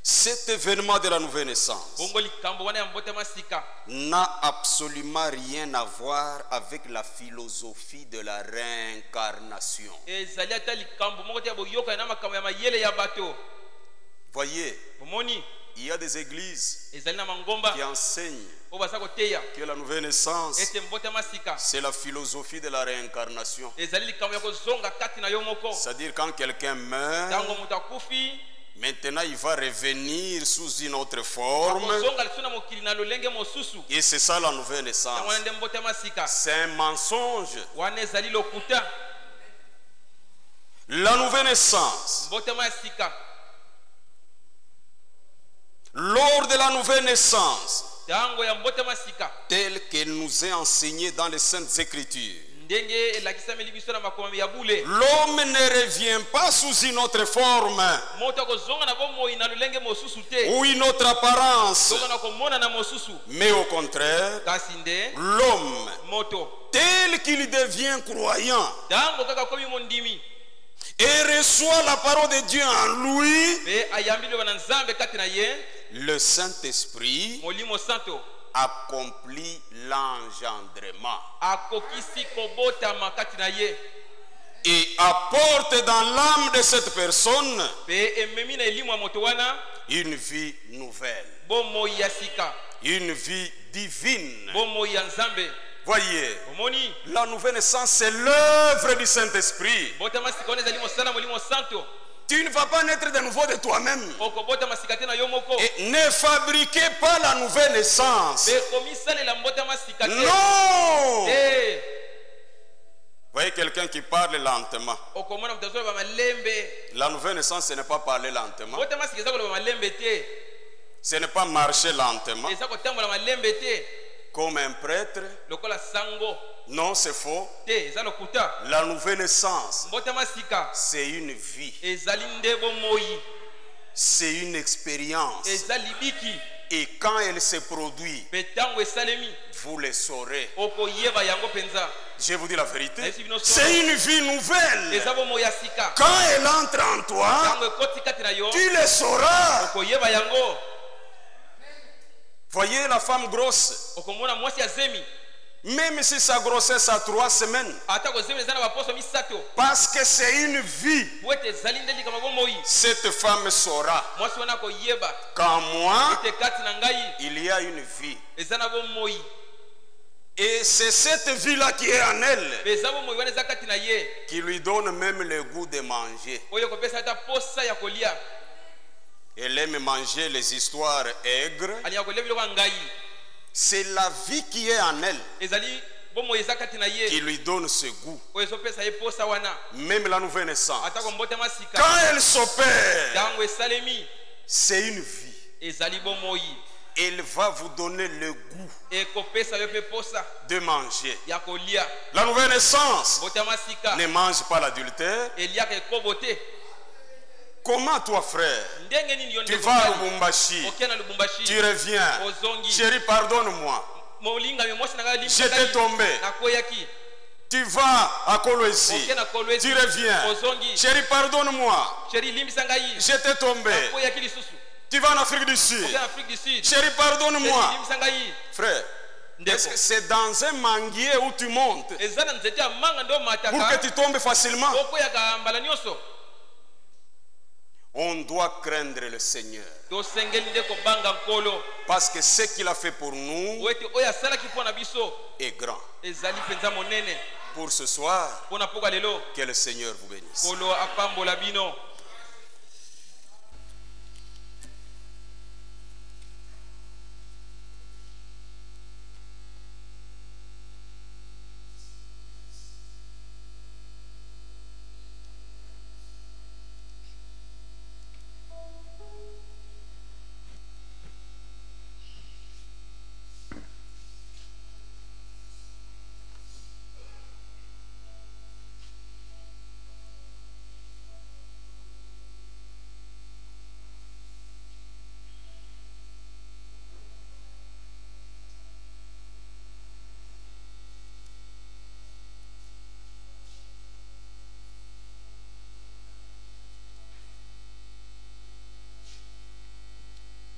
Speaker 4: Cet événement de la nouvelle naissance n'a absolument rien à voir avec la philosophie de la réincarnation. Voyez, il y a des églises qui enseignent que la nouvelle naissance, c'est la philosophie de la réincarnation. C'est-à-dire quand quelqu'un meurt, maintenant il va revenir sous une autre forme. Et c'est ça la nouvelle naissance. C'est un mensonge. La nouvelle naissance lors de la nouvelle naissance, tel qu'elle nous est enseignée dans les Saintes Écritures, l'homme ne revient pas sous une autre forme ou une autre apparence, mais au contraire, l'homme, tel qu'il devient croyant et reçoit la parole de Dieu en lui, le Saint-Esprit accomplit l'engendrement et apporte dans l'âme de cette personne une vie nouvelle, une vie divine. Voyez, la nouvelle naissance, c'est l'œuvre du Saint-Esprit. Tu ne vas pas naître de nouveau de toi-même. Et ne fabriquez pas la nouvelle naissance. Non. Voyez quelqu'un qui parle lentement. La nouvelle naissance, ce n'est pas parler lentement. Ce n'est pas marcher lentement. Comme un prêtre. Non, c'est faux. La nouvelle naissance, c'est une vie. C'est une expérience. Et quand elle se produit, vous le saurez. Je vous dis la vérité. C'est une vie nouvelle. Quand elle entre en toi, tu le sauras. Voyez la femme grosse. Même si sa grossesse a 3 semaines, parce que c'est une vie, cette femme saura qu'en moi, il y a une vie. Et c'est cette vie-là qui est en elle qui lui donne même le goût de manger. Elle aime manger les histoires aigres. C'est la vie qui est en elle qui lui donne ce goût. Même la nouvelle naissance, quand elle s'opère, c'est une vie. Elle va vous donner le goût de manger. La nouvelle naissance ne mange pas l'adultère. Comment toi, frère, tu vas à Lubumbashi, tu reviens, chérie, pardonne-moi, j'étais tombé. Tu vas à Kolwezi, tu reviens, chérie, pardonne-moi, j'étais tombé. Tu vas en Afrique du Sud, chérie, pardonne-moi. Frère, est-ce que c'est dans un manguier où tu montes pour que tu tombes facilement? On doit craindre le Seigneur. Parce que ce qu'il a fait pour nous est grand. Pour ce soir, que le Seigneur vous bénisse.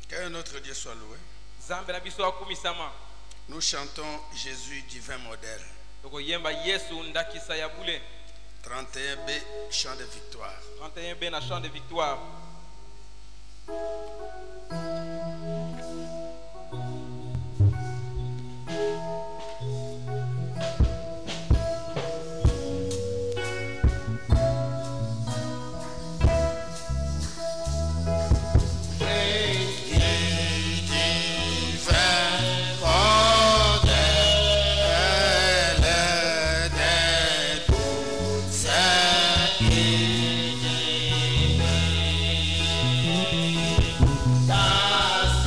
Speaker 1: Que notre Dieu soit loué. Nous chantons Jésus divin modèle. 31B, chant de victoire.
Speaker 2: 31B, na chant de victoire.
Speaker 1: Das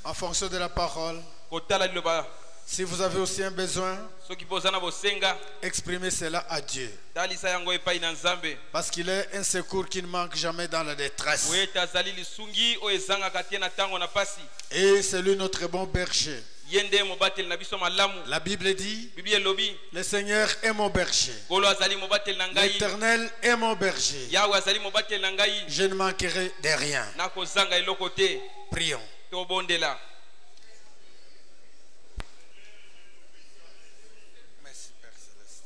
Speaker 1: En fonction de la parole. Si vous avez aussi un besoin, exprimez cela à Dieu. Parce qu'il est un secours qui ne manque jamais dans la détresse. Et c'est lui notre bon berger. La Bible dit, le Seigneur est mon berger. L'Éternel est mon berger. Je ne manquerai de rien. Prions. Merci Père Céleste.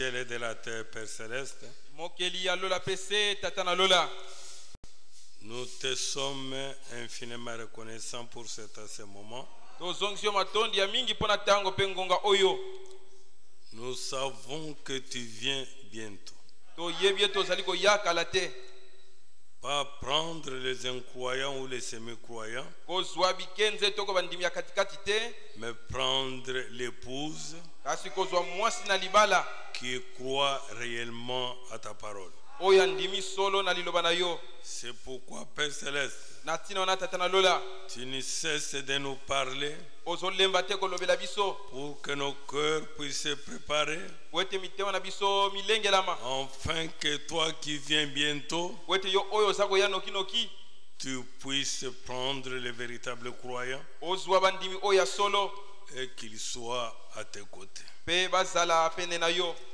Speaker 1: ciel et de la terre, Père céleste, nous te sommes infiniment reconnaissants pour ce moment. Nous savons que tu viens bientôt. Pas prendre les incroyants ou les semi-croyants, mais prendre l'épouse qui croit réellement à ta parole. C'est pourquoi, Père Céleste, tu ne cesses de nous parler pour que nos cœurs puissent se préparer, afin que toi qui viens bientôt, tu puisses prendre les véritables croyants et qu'ils soient à tes côtés.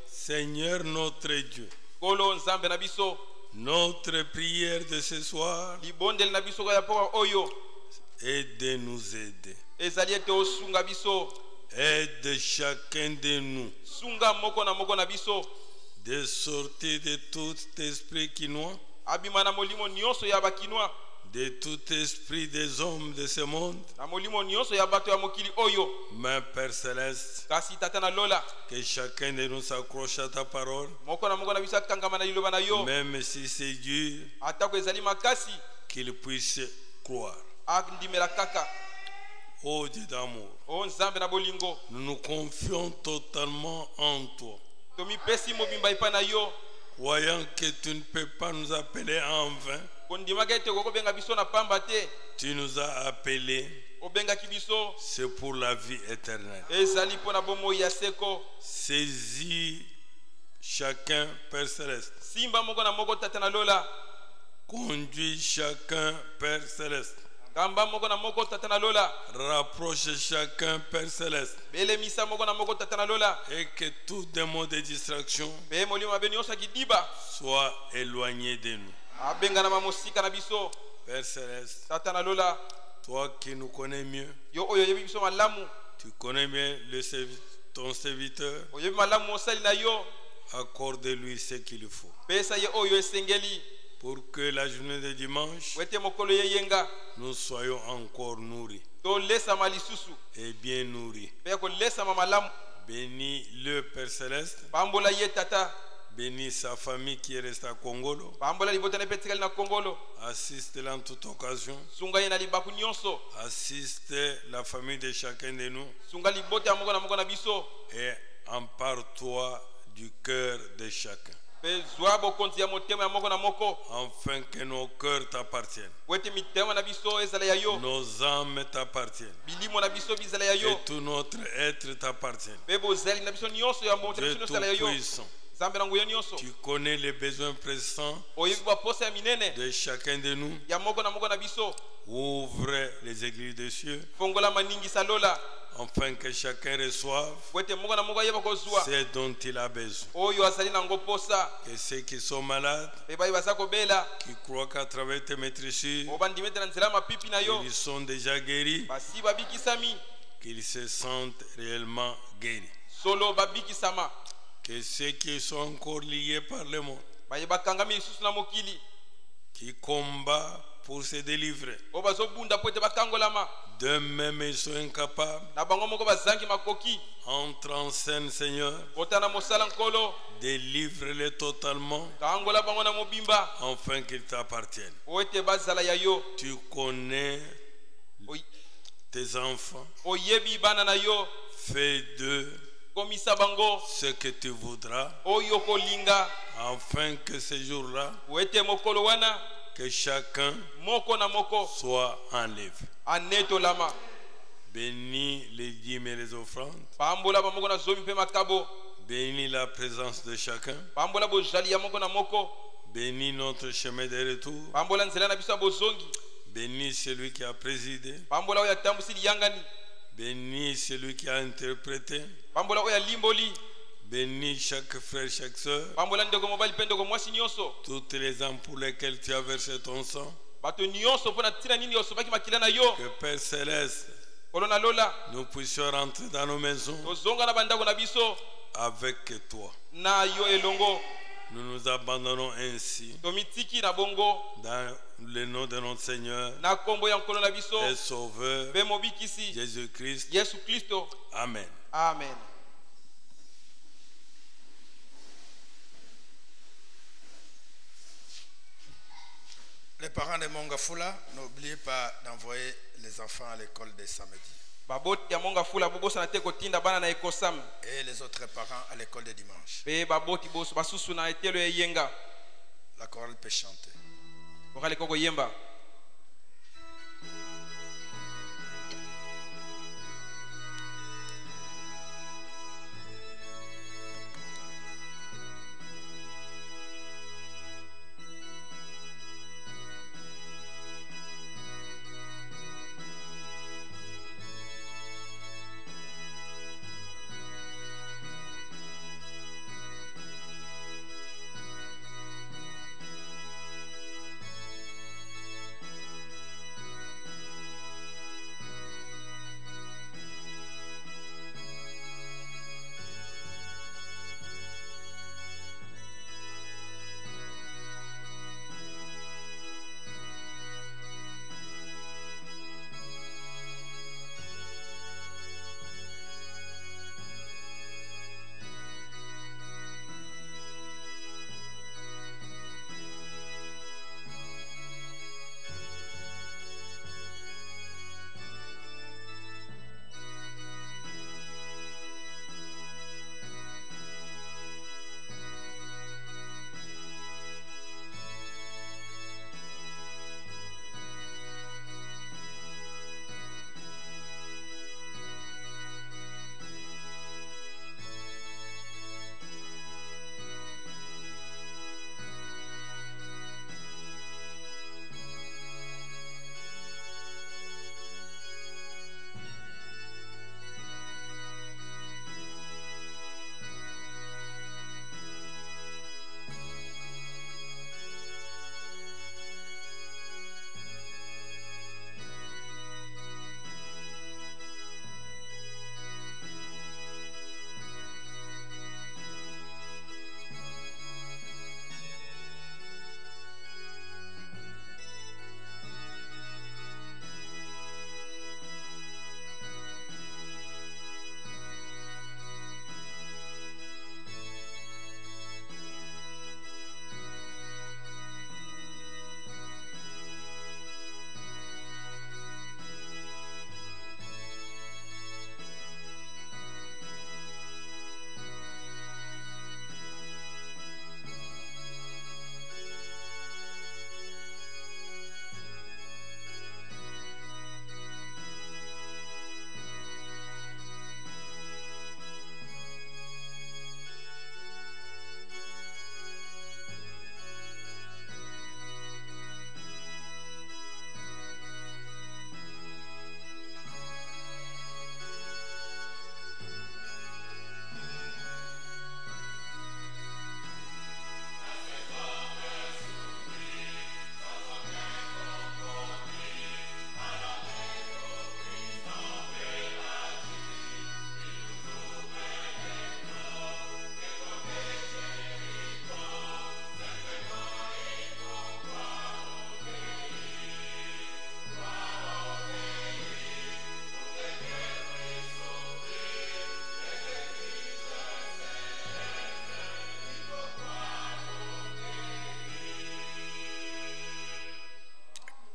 Speaker 1: Seigneur notre Dieu, notre prière de ce soir est de nous aider. Aide chacun de nous de sortir de tout esprit quinois, de tout esprit des hommes de ce monde. Mais Père Céleste, que chacun de nous s'accroche à ta parole, même si c'est dur, qu'il puisse croire. Ô Dieu d'amour, nous nous confions totalement en toi, croyant que tu ne peux pas nous appeler en vain. Tu nous as appelés, c'est pour la vie éternelle. Saisis chacun, Père Céleste. Conduis chacun, Père Céleste. Rapproche chacun, Père Céleste. Et que tout démon de distraction soit éloigné de nous. Père Céleste, toi qui nous connais mieux, tu connais bien ton serviteur, accorde-lui ce qu'il faut pour que la journée de dimanche, nous soyons encore nourris et bien nourris. Bénis le Père Céleste. Bénis sa famille qui est restée à Congolo. Assiste-la en toute occasion. Assiste la famille de chacun de nous. Et empare-toi du cœur de chacun, afin que nos cœurs t'appartiennent, nos âmes t'appartiennent, et tout notre être t'appartient. Dieu Tout-Puissant, tu connais les besoins pressants de chacun de nous. Ouvre les églises des cieux, afin que chacun reçoive ce dont il a besoin. Que ceux qui sont malades, qui croient qu'à travers tes maîtrisures, ils sont déjà guéris, qu'ils se sentent réellement guéris. Que ceux qui sont encore liés par le monde, qui combattent pour se délivrer, d'eux-mêmes ils sont incapables, entre en scène, Seigneur, délivre-les totalement, afin qu'ils t'appartiennent. Tu connais tes enfants, fais d'eux ce que tu voudras, afin que ce jour-là, que chacun soit enlevé. Bénis les dîmes et les offrandes. Bénis la présence de chacun. Bénis notre chemin de retour. Bénis celui qui a présidé. Bénis celui qui a interprété. Bénis chaque frère, chaque soeur, toutes les âmes pour lesquelles tu as versé ton sang. Que Père Céleste, nous puissions rentrer dans nos maisons
Speaker 5: avec toi. Nous nous abandonnons ainsi dans le nom de notre Seigneur et Sauveur Jésus-Christ. Amen.
Speaker 2: Amen.
Speaker 1: Les parents de Mongafula, n'oubliez pas d'envoyer les enfants à l'école de samedi. Et les autres parents à l'école de dimanche. La chorale peut chanter.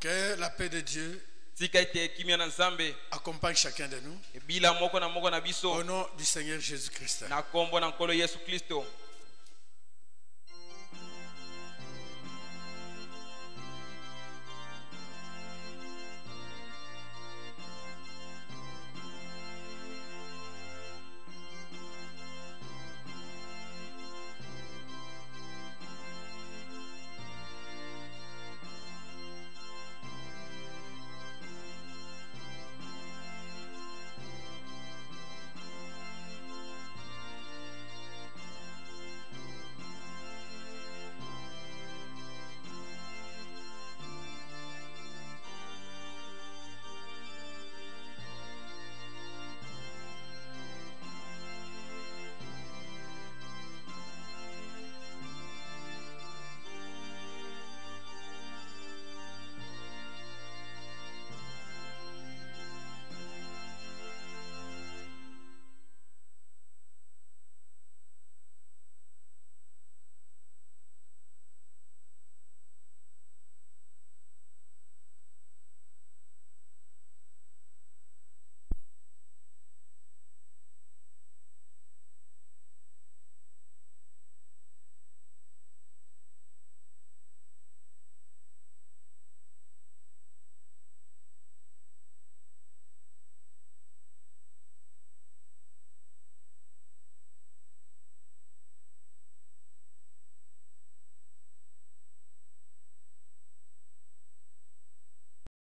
Speaker 1: Que la paix de Dieu accompagne chacun de nous. Au nom du Seigneur Jésus-Christ.